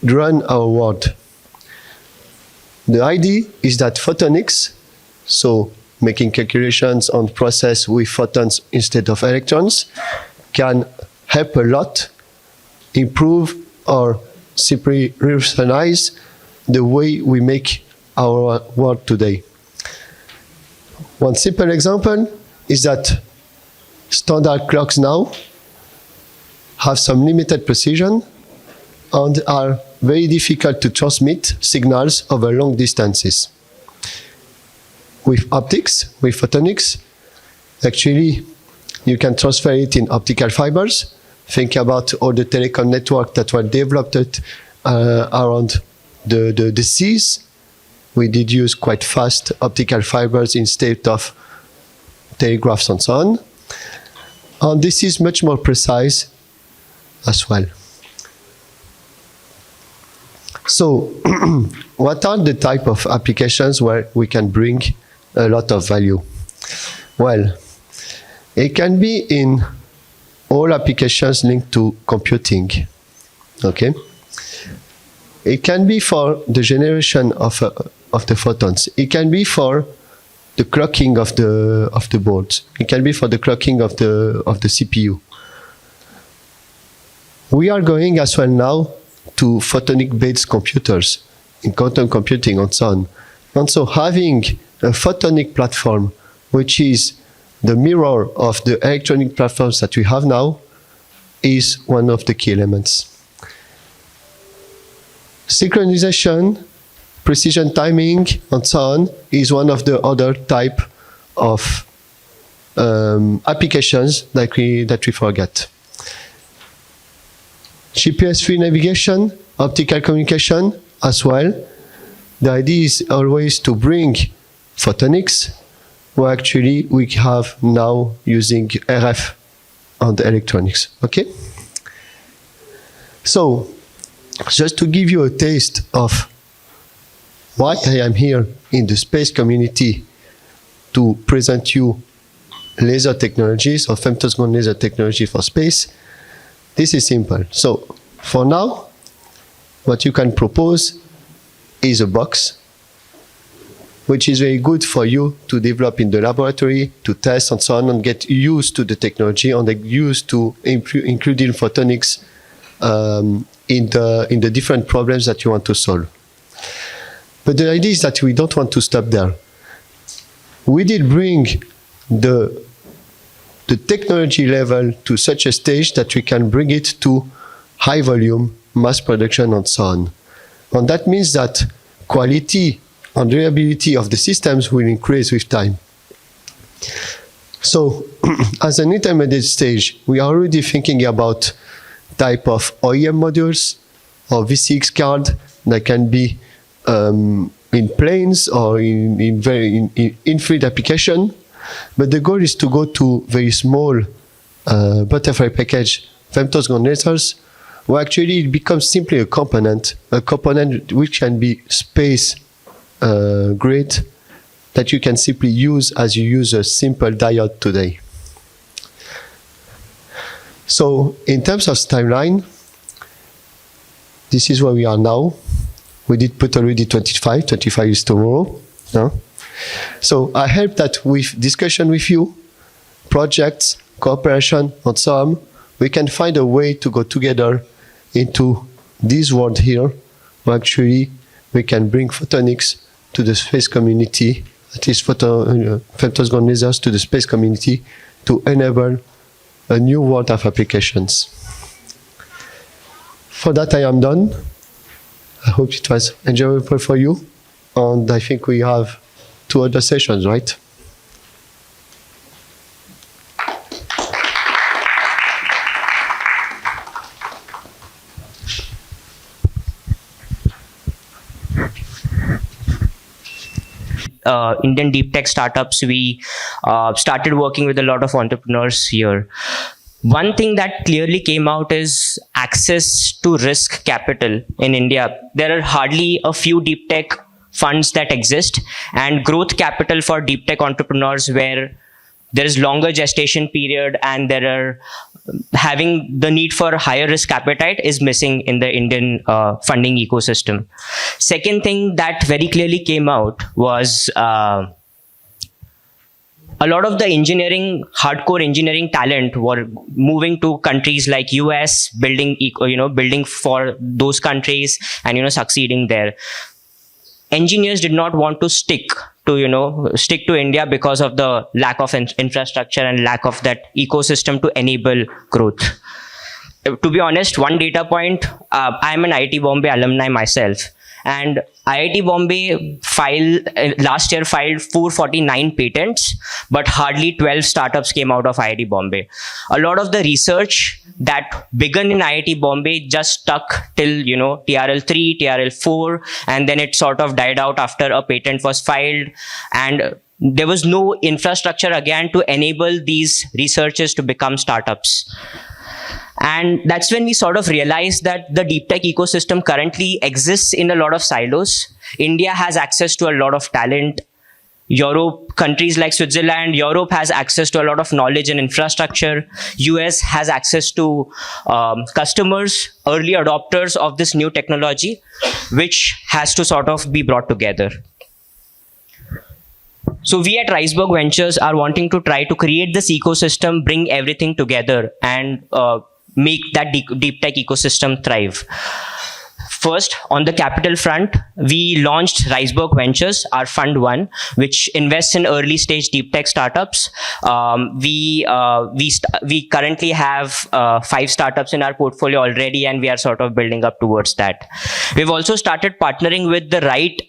run our world. The idea is that photonics, so making calculations on process with photons instead of electrons, can help a lot improve or simply revolutionize the way we make our world today. One simple example is that standard clocks now have some limited precision and are very difficult to transmit signals over long distances. with optics, with photonics. Actually, you can transfer it in optical fibers. Think about all the telecom network that were developed around the seas. We did use quite fast optical fibers instead of telegraphs and so on. And this is much more precise as well. So, what are the type of applications where we can bring a lot of value? Well, it can be in all applications linked to computing. Okay? It can be for the generation of the photons. It can be for the clocking of the boards. It can be for the clocking of the CPU. We are going as well now to photonic-based computers in quantum computing and so on. And so having a photonic platform, which is the mirror of the electronic platforms that we have now, is one of the key elements. Synchronization, precision timing, and so on is one of the other type of applications that we forget. GPS-free navigation, optical communication as well. The idea is always to bring photonics, where actually we have now using RF and electronics. Okay? So, just to give you a taste of why I am here in the space community to present you laser technologies or femtosecond laser technology for space, this is simple. So, for now, what you can propose is a box which is very good for you to develop in the laboratory, to test and so on, and get used to the technology and get used to including photonics in the different problems that you want to solve. But the idea is that we don't want to stop there. We did bring the technology level to such a stage that we can bring it to high volume, mass production and so on. And that means that quality and reliability of the systems will increase with time. So, as an intermediate stage, we are already thinking about type of OEM modules or VCX card that can be in planes or in field application. But the goal is to go to very small butterfly package femtosecond lasers, where actually it becomes simply a component which can be space grade that you can simply use as you use a simple diode today. So in terms of timeline, this is where we are now. We did put already 25 is tomorrow. No? So I hope that with discussion with you, projects, cooperation, and so on, we can find a way to go together into this world here, where actually we can bring photonics to the space community, at least femtosecond lasers to the space community, to enable a new world of applications. For that I am done. I hope it was enjoyable for you, and I think we have 2 other sessions, right? Indian deep tech startups, we started working with a lot of entrepreneurs here. One thing that clearly came out is access to risk capital in India. There are hardly a few deep tech funds that exist, and growth capital for deep tech entrepreneurs where there is longer gestation period and there are having the need for higher risk appetite is missing in the Indian funding ecosystem. Second thing that very clearly came out was a lot of the engineering, hardcore engineering talent were moving to countries like US, building for those countries and succeeding there. Engineers did not want to stick to India because of the lack of infrastructure and lack of that ecosystem to enable growth. To be honest, one data point, I'm an IIT Bombay alumni myself, and IIT Bombay last year filed 449 patents, but hardly 12 startups came out of IIT Bombay. A lot of the research that began in IIT Bombay just stuck till, TRL3, TRL4, and then it sort of died out after a patent was filed, and there was no infrastructure again to enable these researchers to become startups. And that's when we sort of realized that the deep tech ecosystem currently exists in a lot of silos. India has access to a lot of talent. Europe, countries like Switzerland, Europe has access to a lot of knowledge and infrastructure. US has access to customers, early adopters of this new technology, which has to sort of be brought together. So we at RE-CAE Ventures are wanting to try to create this ecosystem, bring everything together, and make that deep tech ecosystem thrive. First, on the capital front, we launched RE-CAE Ventures, our Fund 1, which invests in early stage deep tech startups. We currently have 5 startups in our portfolio already, and we are sort of building up towards that. We've also started partnering with the right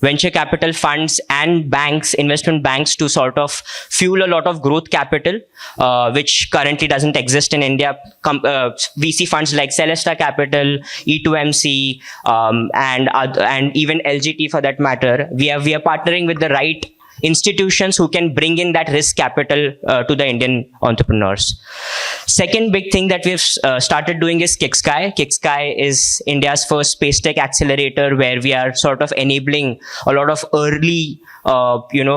venture capital funds and banks, investment banks, to sort of fuel a lot of growth capital, which currently doesn't exist in India. VC funds like Celesta Capital, E2MC, and even LGT for that matter. We are partnering with the right institutions who can bring in that risk capital to the Indian entrepreneurs. Second big thing that we've started doing is RE-CAE. RE-CAE is India's first space tech accelerator, where we are sort of enabling a lot of early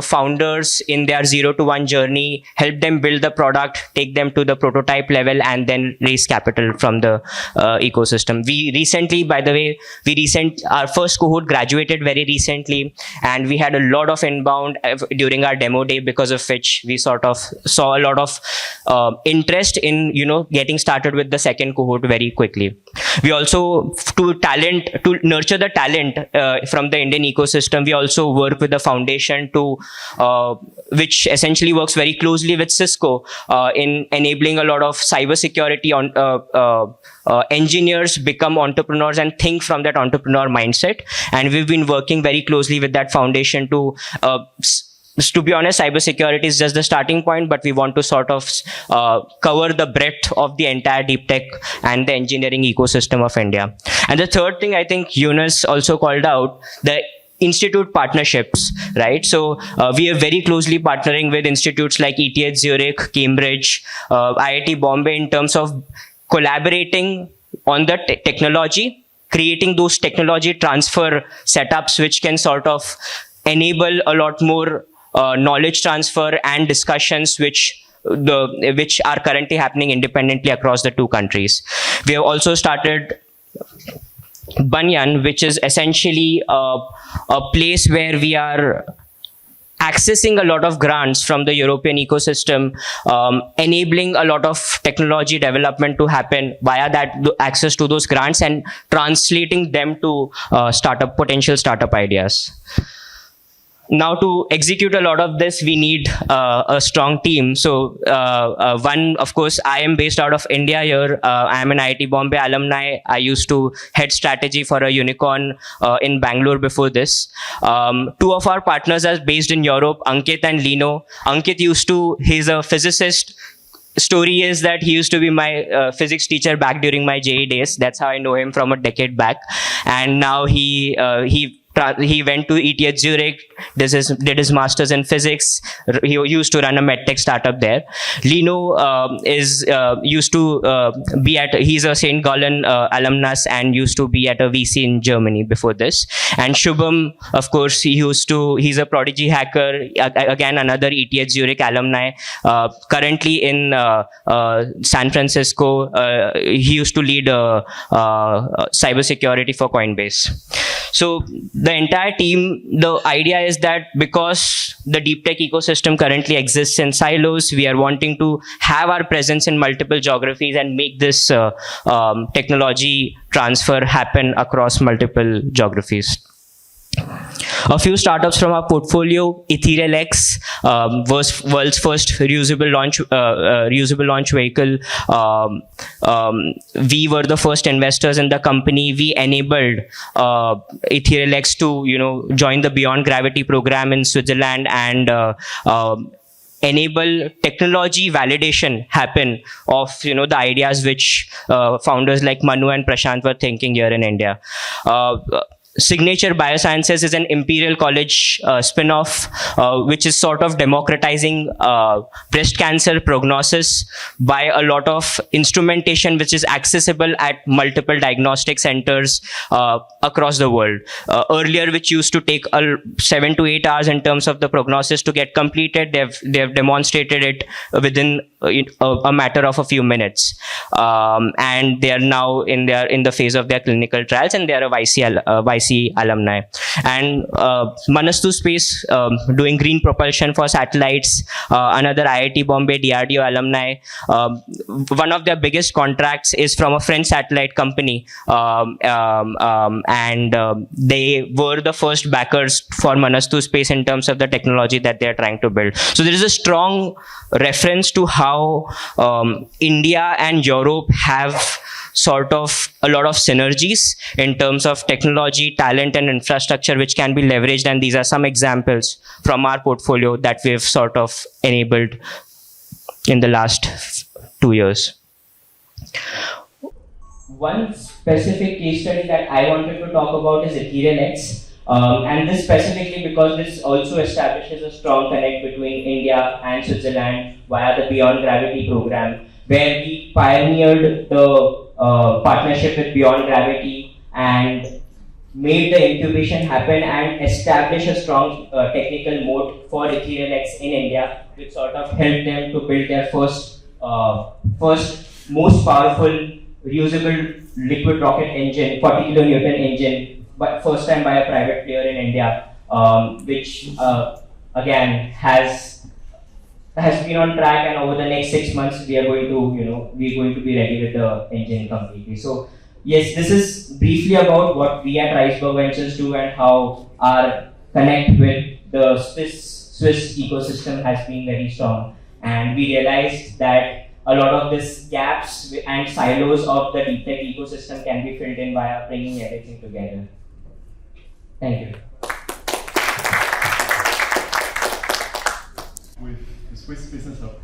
founders in their 0 to 1 journey, help them build the product, take them to the prototype level, and then raise capital from the ecosystem. We recently, by the way, our first cohort graduated very recently, and we had a lot of inbound during our demo day, because of which we sort of saw a lot of interest in, getting started with the second cohort very quickly. We also, to nurture the talent from the Indian ecosystem, we also work with the foundation which essentially works very closely with Cisco in enabling a lot of cybersecurity engineers become entrepreneurs and think from that entrepreneur mindset. And we've been working very closely with that foundation to be honest, cybersecurity is just the starting point, but we want to sort of cover the breadth of the entire deep tech and the engineering ecosystem of India. And the third thing I think Jonas also called out, the institute partnerships, right? So we are very closely partnering with institutes like ETH Zurich, Cambridge, IIT Bombay, in terms of collaborating on the technology, creating those technology transfer setups which can sort of enable a lot more knowledge transfer and discussions which are currently happening independently across the 2 countries. We have also started Banyan, which is essentially a place where we are accessing a lot of grants from the European ecosystem, enabling a lot of technology development to happen via that access to those grants and translating them to potential startup ideas. Now, to execute a lot of this, we need a strong team. So one, of course, I am based out of India here. I am an IIT Bombay alumni. I used to head strategy for a unicorn in Bangalore before this. 2 of our partners are based in Europe, Ankit and Lino. Ankit he's a physicist. Story is that he used to be my physics teacher back during my JE days. That's how I know him from a decade back. And now he went to ETH Zurich, did his master's in physics. He used to run a medtech startup there. Lino he's a St. Gallen alumnus and used to be at a VC in Germany before this. And Shubham, of course, he's a prodigy hacker, again, another ETH Zurich alumni, currently in San Francisco. He used to lead cybersecurity for Coinbase. So the entire team, the idea is that because the deep tech ecosystem currently exists in silos, we are wanting to have our presence in multiple geographies and make this technology transfer happen across multiple geographies. A few startups from our portfolio: EtherLX, was world's first reusable launch vehicle. We were the first investors in the company. We enabled EtherLX to join the Beyond Gravity program in Switzerland and enable technology validation happen of the ideas which founders like Manu and Prashant were thinking here in India. Signature Biosciences is an Imperial College spin-off, which is sort of democratizing breast cancer prognosis by a lot of instrumentation which is accessible at multiple diagnostic centers across the world. Earlier, which used to take 7 to 8 hours in terms of the prognosis to get completed, they've demonstrated it within a matter of a few minutes, and they are now in the phase of their clinical trials, and they are a YC alumni. And Manastu Space, doing green propulsion for satellites, another IIT Bombay DRDO alumni. One of their biggest contracts is from a French satellite company, and they were the first backers for Manastu Space in terms of the technology that they are trying to build. So there is a strong reference to how India and Europe have sort of a lot of synergies in terms of technology, talent, and infrastructure which can be leveraged, and these are some examples from our portfolio that we've sort of enabled in the last 2 years. One specific case study that I wanted to talk about is EtherLX, and this specifically because this also establishes a strong connect between India and Switzerland via the Beyond Gravity program, where we pioneered the partnership with Beyond Gravity and made the incubation happen and establish a strong technical moat for EtherLX in India, which sort of helped them to build their first most powerful reusable liquid rocket engine, 40 kilonewton engine, but first time by a private player in India, which again has been on track, and over the next 6 months we are going to be ready with the engine completely. So yes, this is briefly about what we at Riceberg Ventures do and how our connect with the Swiss ecosystem has been very strong. And we realized that a lot of these gaps and silos of the deep tech ecosystem can be filled in via bringing everything together. Thank you. With the Swiss Business Hub.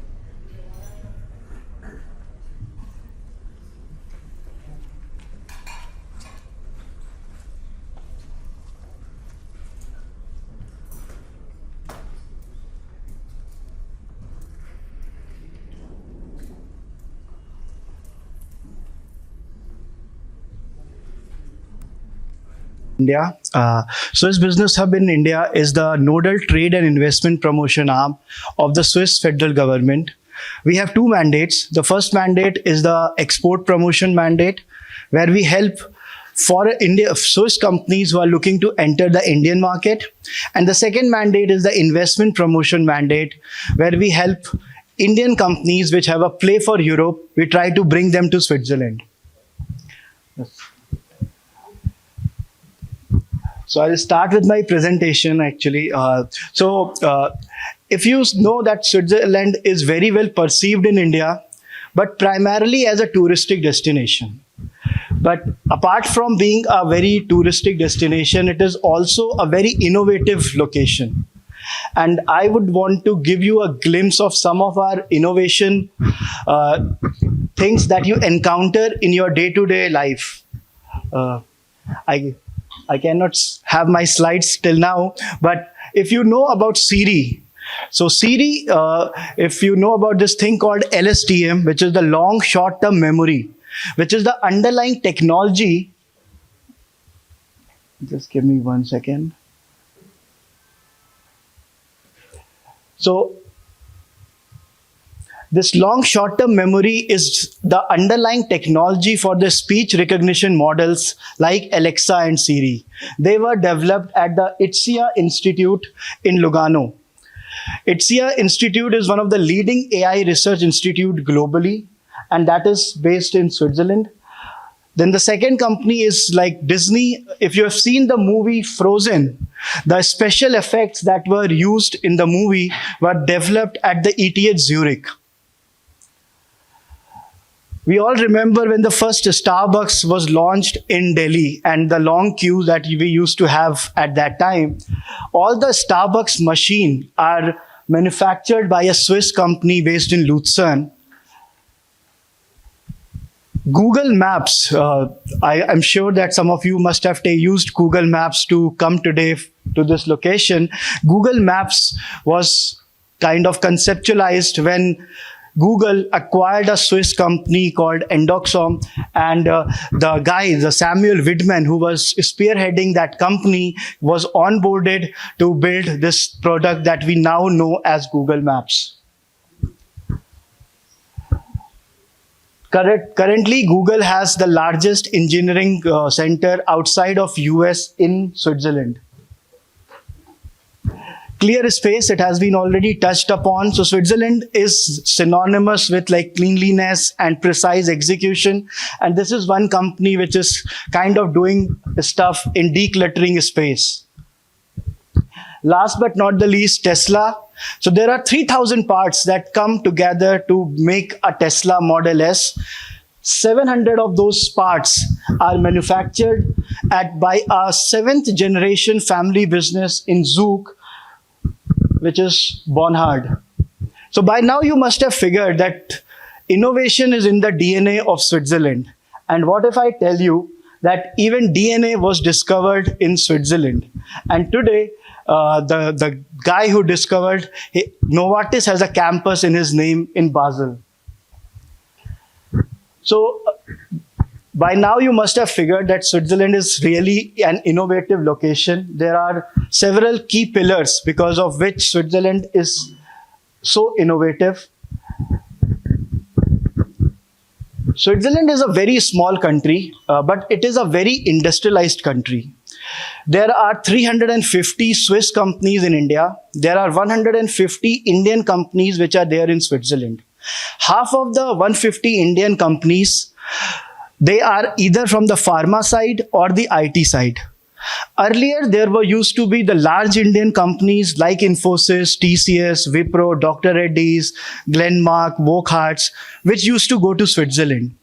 India. Swiss Business Hub in India is the nodal trade and investment promotion arm of the Swiss federal government. We have two mandates. The first mandate is the export promotion mandate, where we help for Swiss companies who are looking to enter the Indian market. And the second mandate is the investment promotion mandate, where we help Indian companies which have a play for Europe. We try to bring them to Switzerland. So I'll start with my presentation actually. If you know that Switzerland is very well perceived in India, but primarily as a touristic destination. But apart from being a very touristic destination, it is also a very innovative location. And I would want to give you a glimpse of some of our innovation things that you encounter in your day-to-day life. I cannot have my slides till now, but if you know about Siri, so Siri, if you know about this thing called LSTM, which is the long short-term memory, which is the underlying technology. Just give me 1 second. So this long short-term memory is the underlying technology for the speech recognition models like Alexa and Siri. They were developed at the SIA Institute in Lugano. SIA Institute is one of the leading AI research institute globally, and that is based in Switzerland. Then the second company is like Disney. If you have seen the movie Frozen, the special effects that were used in the movie were developed at the ETH Zurich. We all remember when the first Starbucks was launched in Delhi and the long queue that we used to have at that time. All the Starbucks machines are manufactured by a Swiss company based in Lucerne. Google Maps, I'm sure that some of you must have used Google Maps to come today to this location. Google Maps was kind of conceptualized when Google acquired a Swiss company called Endoxom, and the guy, the Samuel Widman, who was spearheading that company, was onboarded to build this product that we now know as Google Maps. Currently, Google has the largest engineering center outside of US in Switzerland. Clear space, it has been already touched upon. So Switzerland is synonymous with like cleanliness and precise execution. And this is one company which is kind of doing stuff in decluttering space. Last but not the least, Tesla. So there are 3,000 parts that come together to make a Tesla Model S. 700 of those parts are manufactured by a 7th generation family business in Zug, which is Bonhard. So by now you must have figured that innovation is in the DNA of Switzerland. And what if I tell you that even DNA was discovered in Switzerland? And today, the guy who discovered Novartis has a campus in his name in Basel. So by now you must have figured that Switzerland is really an innovative location. There are several key pillars because of which Switzerland is so innovative. Switzerland is a very small country, but it is a very industrialized country. There are 350 Swiss companies in India. There are 150 Indian companies which are there in Switzerland. Half of the 150 Indian companies, they are either from the pharma side or the IT side. Earlier, there used to be the large Indian companies like Infosys, TCS, Wipro, Dr. Reddy's, Glenmark, Wockhardt, which used to go to Switzerland.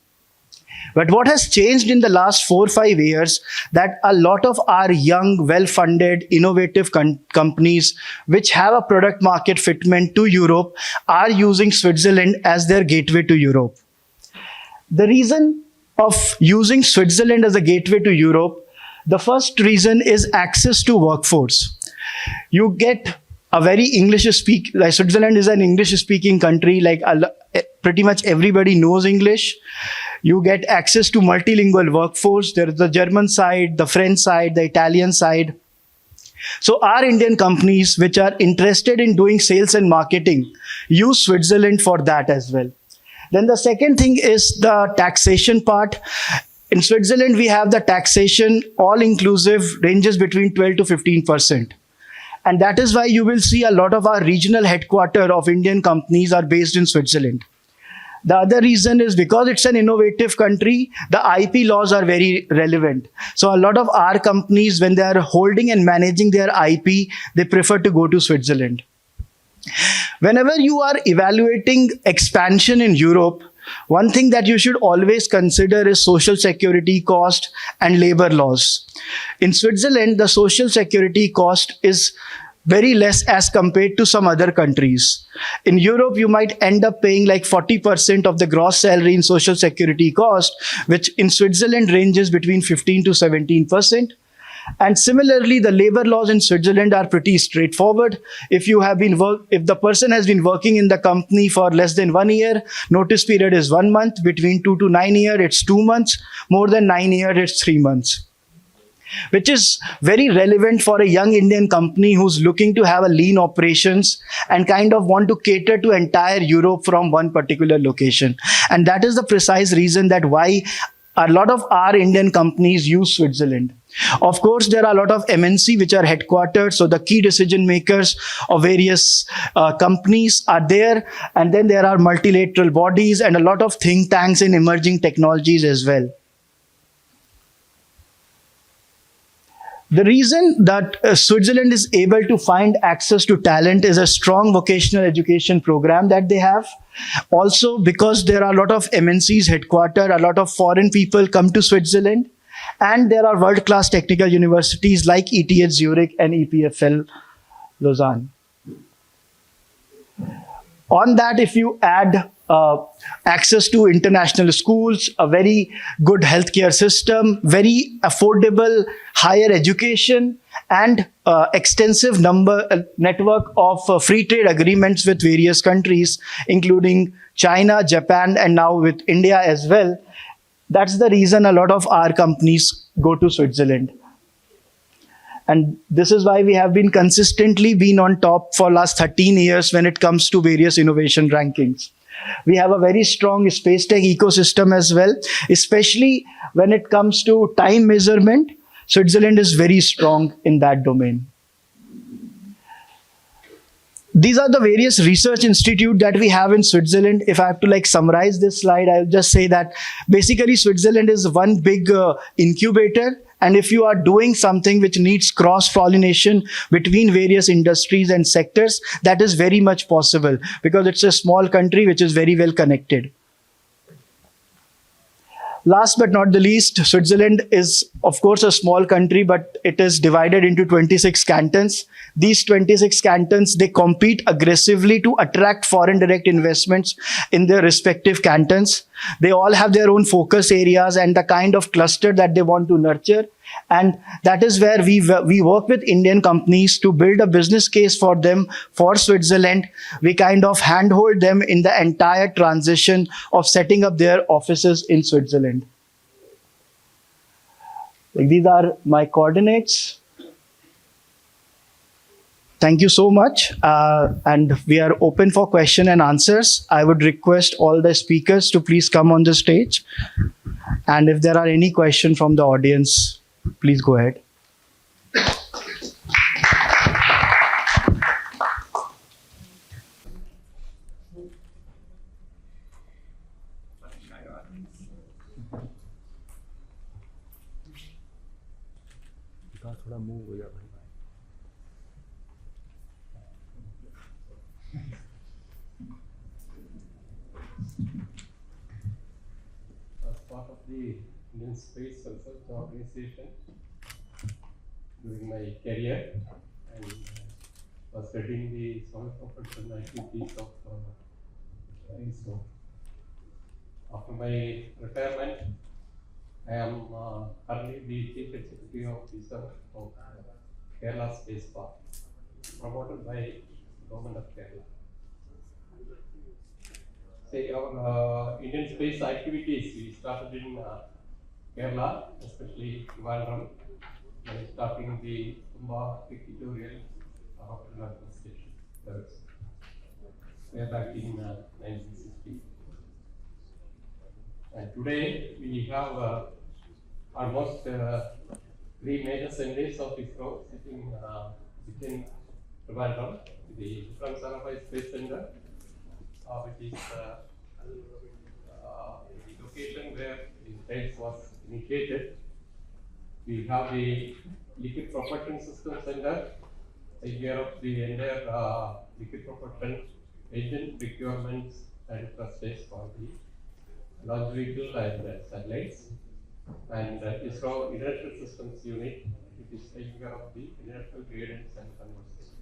But what has changed in the last 4 or 5 years, that a lot of our young, well-funded, innovative companies which have a product market fitment to Europe are using Switzerland as their gateway to Europe. The reason of using Switzerland as a gateway to Europe, the first reason is access to workforce. You get a very like Switzerland is an English-speaking country, like pretty much everybody knows English. You get access to multilingual workforce. There is the German side, the French side, the Italian side. So our Indian companies which are interested in doing sales and marketing use Switzerland for that as well. Then the second thing is the taxation part. In Switzerland, we have the taxation all-inclusive ranges between 12 to 15%. And that is why you will see a lot of our regional headquarters of Indian companies are based in Switzerland. The other reason is because it's an innovative country, the IP laws are very relevant. So a lot of our companies, when they are holding and managing their IP, they prefer to go to Switzerland. Whenever you are evaluating expansion in Europe, one thing that you should always consider is social security cost and labor laws. In Switzerland, the social security cost is very less as compared to some other countries. In Europe, you might end up paying like 40% of the gross salary in social security cost, which in Switzerland ranges between 15 to 17%. And similarly, the labor laws in Switzerland are pretty straightforward. If the person has been working in the company for less than 1 year, notice period is 1 month. Between 2 to 9 years, it's 2 months. More than 9 years, it's 3 months. Which is very relevant for a young Indian company who's looking to have a lean operations and kind of want to cater to entire Europe from one particular location. And that is the precise reason that why a lot of our Indian companies use Switzerland. Of course, there are a lot of MNC which are headquartered, so the key decision makers of various companies are there, and then there are multilateral bodies and a lot of think tanks in emerging technologies as well. The reason that Switzerland is able to find access to talent is a strong vocational education program that they have. Also, because there are a lot of MNCs headquartered, a lot of foreign people come to Switzerland, and there are world-class technical universities like ETH Zurich and EPFL Lausanne. On that, if you add access to international schools, a very good healthcare system, very affordable higher education, and extensive network of free trade agreements with various countries, including China, Japan, and now with India as well. That's the reason a lot of our companies go to Switzerland. And this is why we have been consistently been on top for last 13 years when it comes to various innovation rankings. We have a very strong space tech ecosystem as well, especially when it comes to time measurement. Switzerland is very strong in that domain. These are the various research institutes that we have in Switzerland. If I have to summarize this slide, I'll just say that basically Switzerland is one big incubator. And if you are doing something which needs cross-pollination between various industries and sectors, that is very much possible because it's a small country which is very well connected. Last but not the least, Switzerland is, of course, a small country, but it is divided into 26 cantons. These 26 cantons, they compete aggressively to attract foreign direct investments in their respective cantons. They all have their own focus areas and the kind of cluster that they want to nurture. And that is where we work with Indian companies to build a business case for them for Switzerland. We kind of handhold them in the entire transition of setting up their offices in Switzerland. These are my coordinates. Thank you so much. And we are open for question and answers. I would request all the speakers to please come on the stage. And if there are any questions from the audience, please go ahead. As part of the Indian Space Research Organization during my career, and was studying the soil propulsion activities of ISRO. After my retirement, I am currently the Chief Executive Officer of Kerala Space Park, promoted by Government of Kerala. Say our Indian space activities, we started in Kerala, especially Trivandrum, starting the Tumba equatorial rocket station. We are back in 1960. And today we have almost 3 major centers of ISRO sitting within Trivandrum, the Brunschwig Space Center, which is the location where the science was initiated. We have the Liquid Propulsion System Center, take care of the entire liquid propulsion engine requirements and thrust tests for the launch vehicle and satellites. And ISRO International Systems Unit, which is taking care of the international guidance and conversation.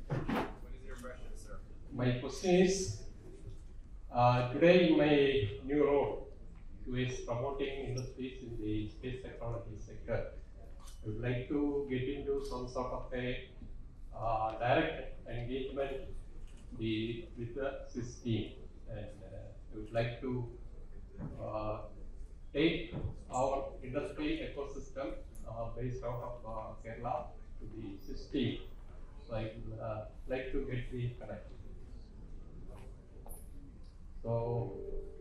What is your question, sir? My question is, today in my new role, who is promoting industries in the space technology sector, I would like to get into some sort of a direct engagement with the Swiss team, and I would like to take our industry ecosystem based out of Kerala to the Swiss team. So I would like to get the connectivity. So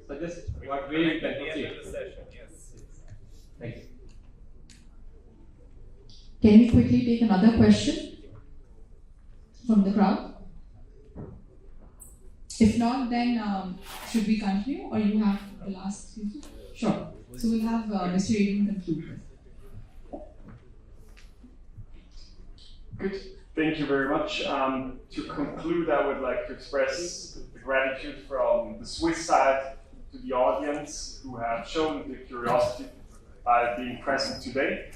suggest what way you can proceed. Yes. Thank you. Can we quickly take another question from the crowd? If not, then should we continue, or you have the last speaker? Sure. So we'll have Mr. Edgar conclude. Good. Thank you very much. To conclude, I would like to express the gratitude from the Swiss side to the audience who have shown the curiosity by being present today.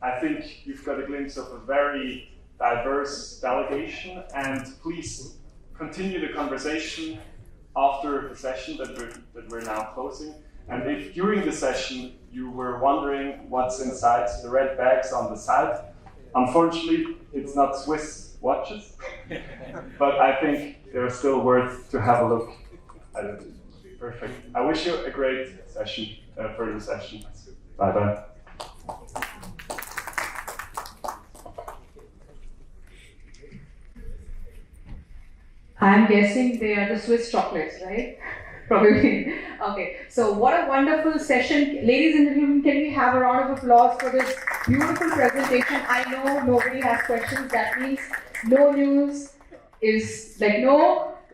I think you've got a glimpse of a very diverse delegation, and please continue the conversation after the session that we're now closing. And if during the session you were wondering what's inside the red bags on the side, unfortunately it's not Swiss watches, but I think they're still worth to have a look at it. Perfect. I wish you a great session, further session. Bye bye. I'm guessing they are the Swiss chocolates, right? Probably. Okay, so what a wonderful session. Ladies and gentlemen, can we have a round of applause for this beautiful presentation? I know nobody has questions. That means no news is like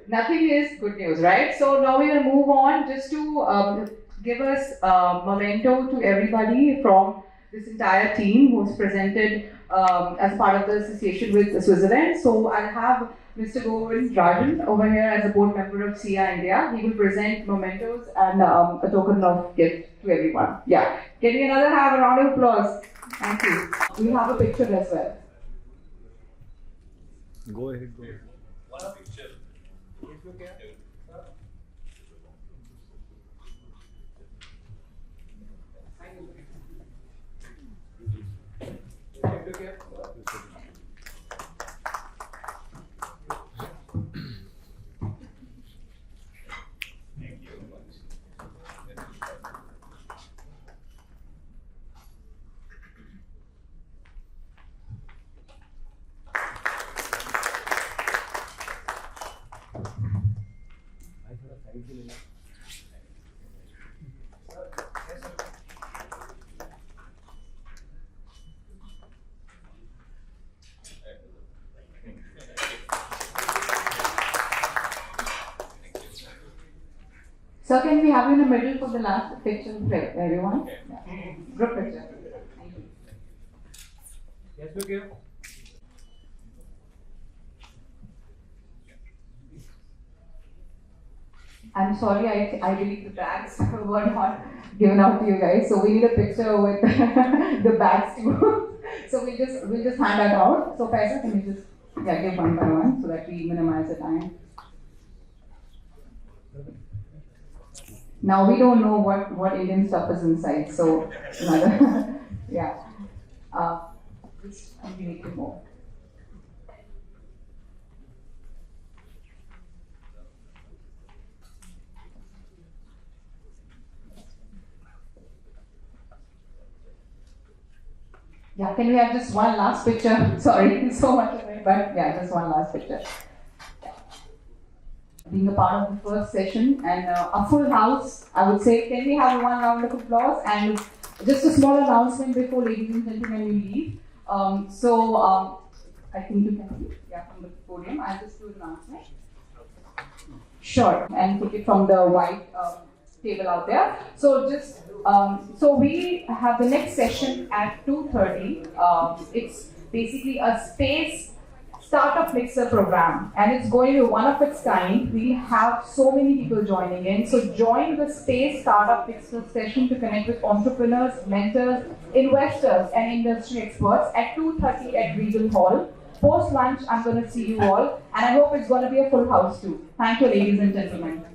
nothing is good news, right? So now we will move on just to give us a memento to everybody from this entire team who's presented as part of the association with Switzerland. So I'll have Mr. Gschweitl over here as a board member of SIA-INDIA. He will present mementos and a token of gift to everyone. Yeah. Can we have a round of applause? Thank you. We have a picture as well. Go ahead. One picture. So can we have you in the middle for the last picture, everyone? Yeah. Group picture. Thank you. Yes, okay. I'm sorry, I believe the bags were not given out to you guys, so we need a picture with the bags too. So we'll just hand that out. So Pathak, can you just give one by one so that we minimize the time. Now we don't know what Indian stuff is inside, so yeah. We need to move. Yeah, can we have just one last picture? Sorry, so much of it, but yeah, just one last picture. Yeah. Being a part of the first session and a full house, I would say, can we have one round of applause? And just a small announcement before, ladies and gentlemen, you leave. I think you can see, from the podium. I'll just do an announcement. Sure, and take it from the white table out there. So just so we have the next session at 2:30. It's basically a space startup mixer program, and it's going to be one of its kind. We have so many people joining in. So join the space startup mixer session to connect with entrepreneurs, mentors, investors, and industry experts at 2:30 at Regal Hall. Post lunch, I'm going to see you all, and I hope it's going to be a full house too. Thank you, ladies and gentlemen.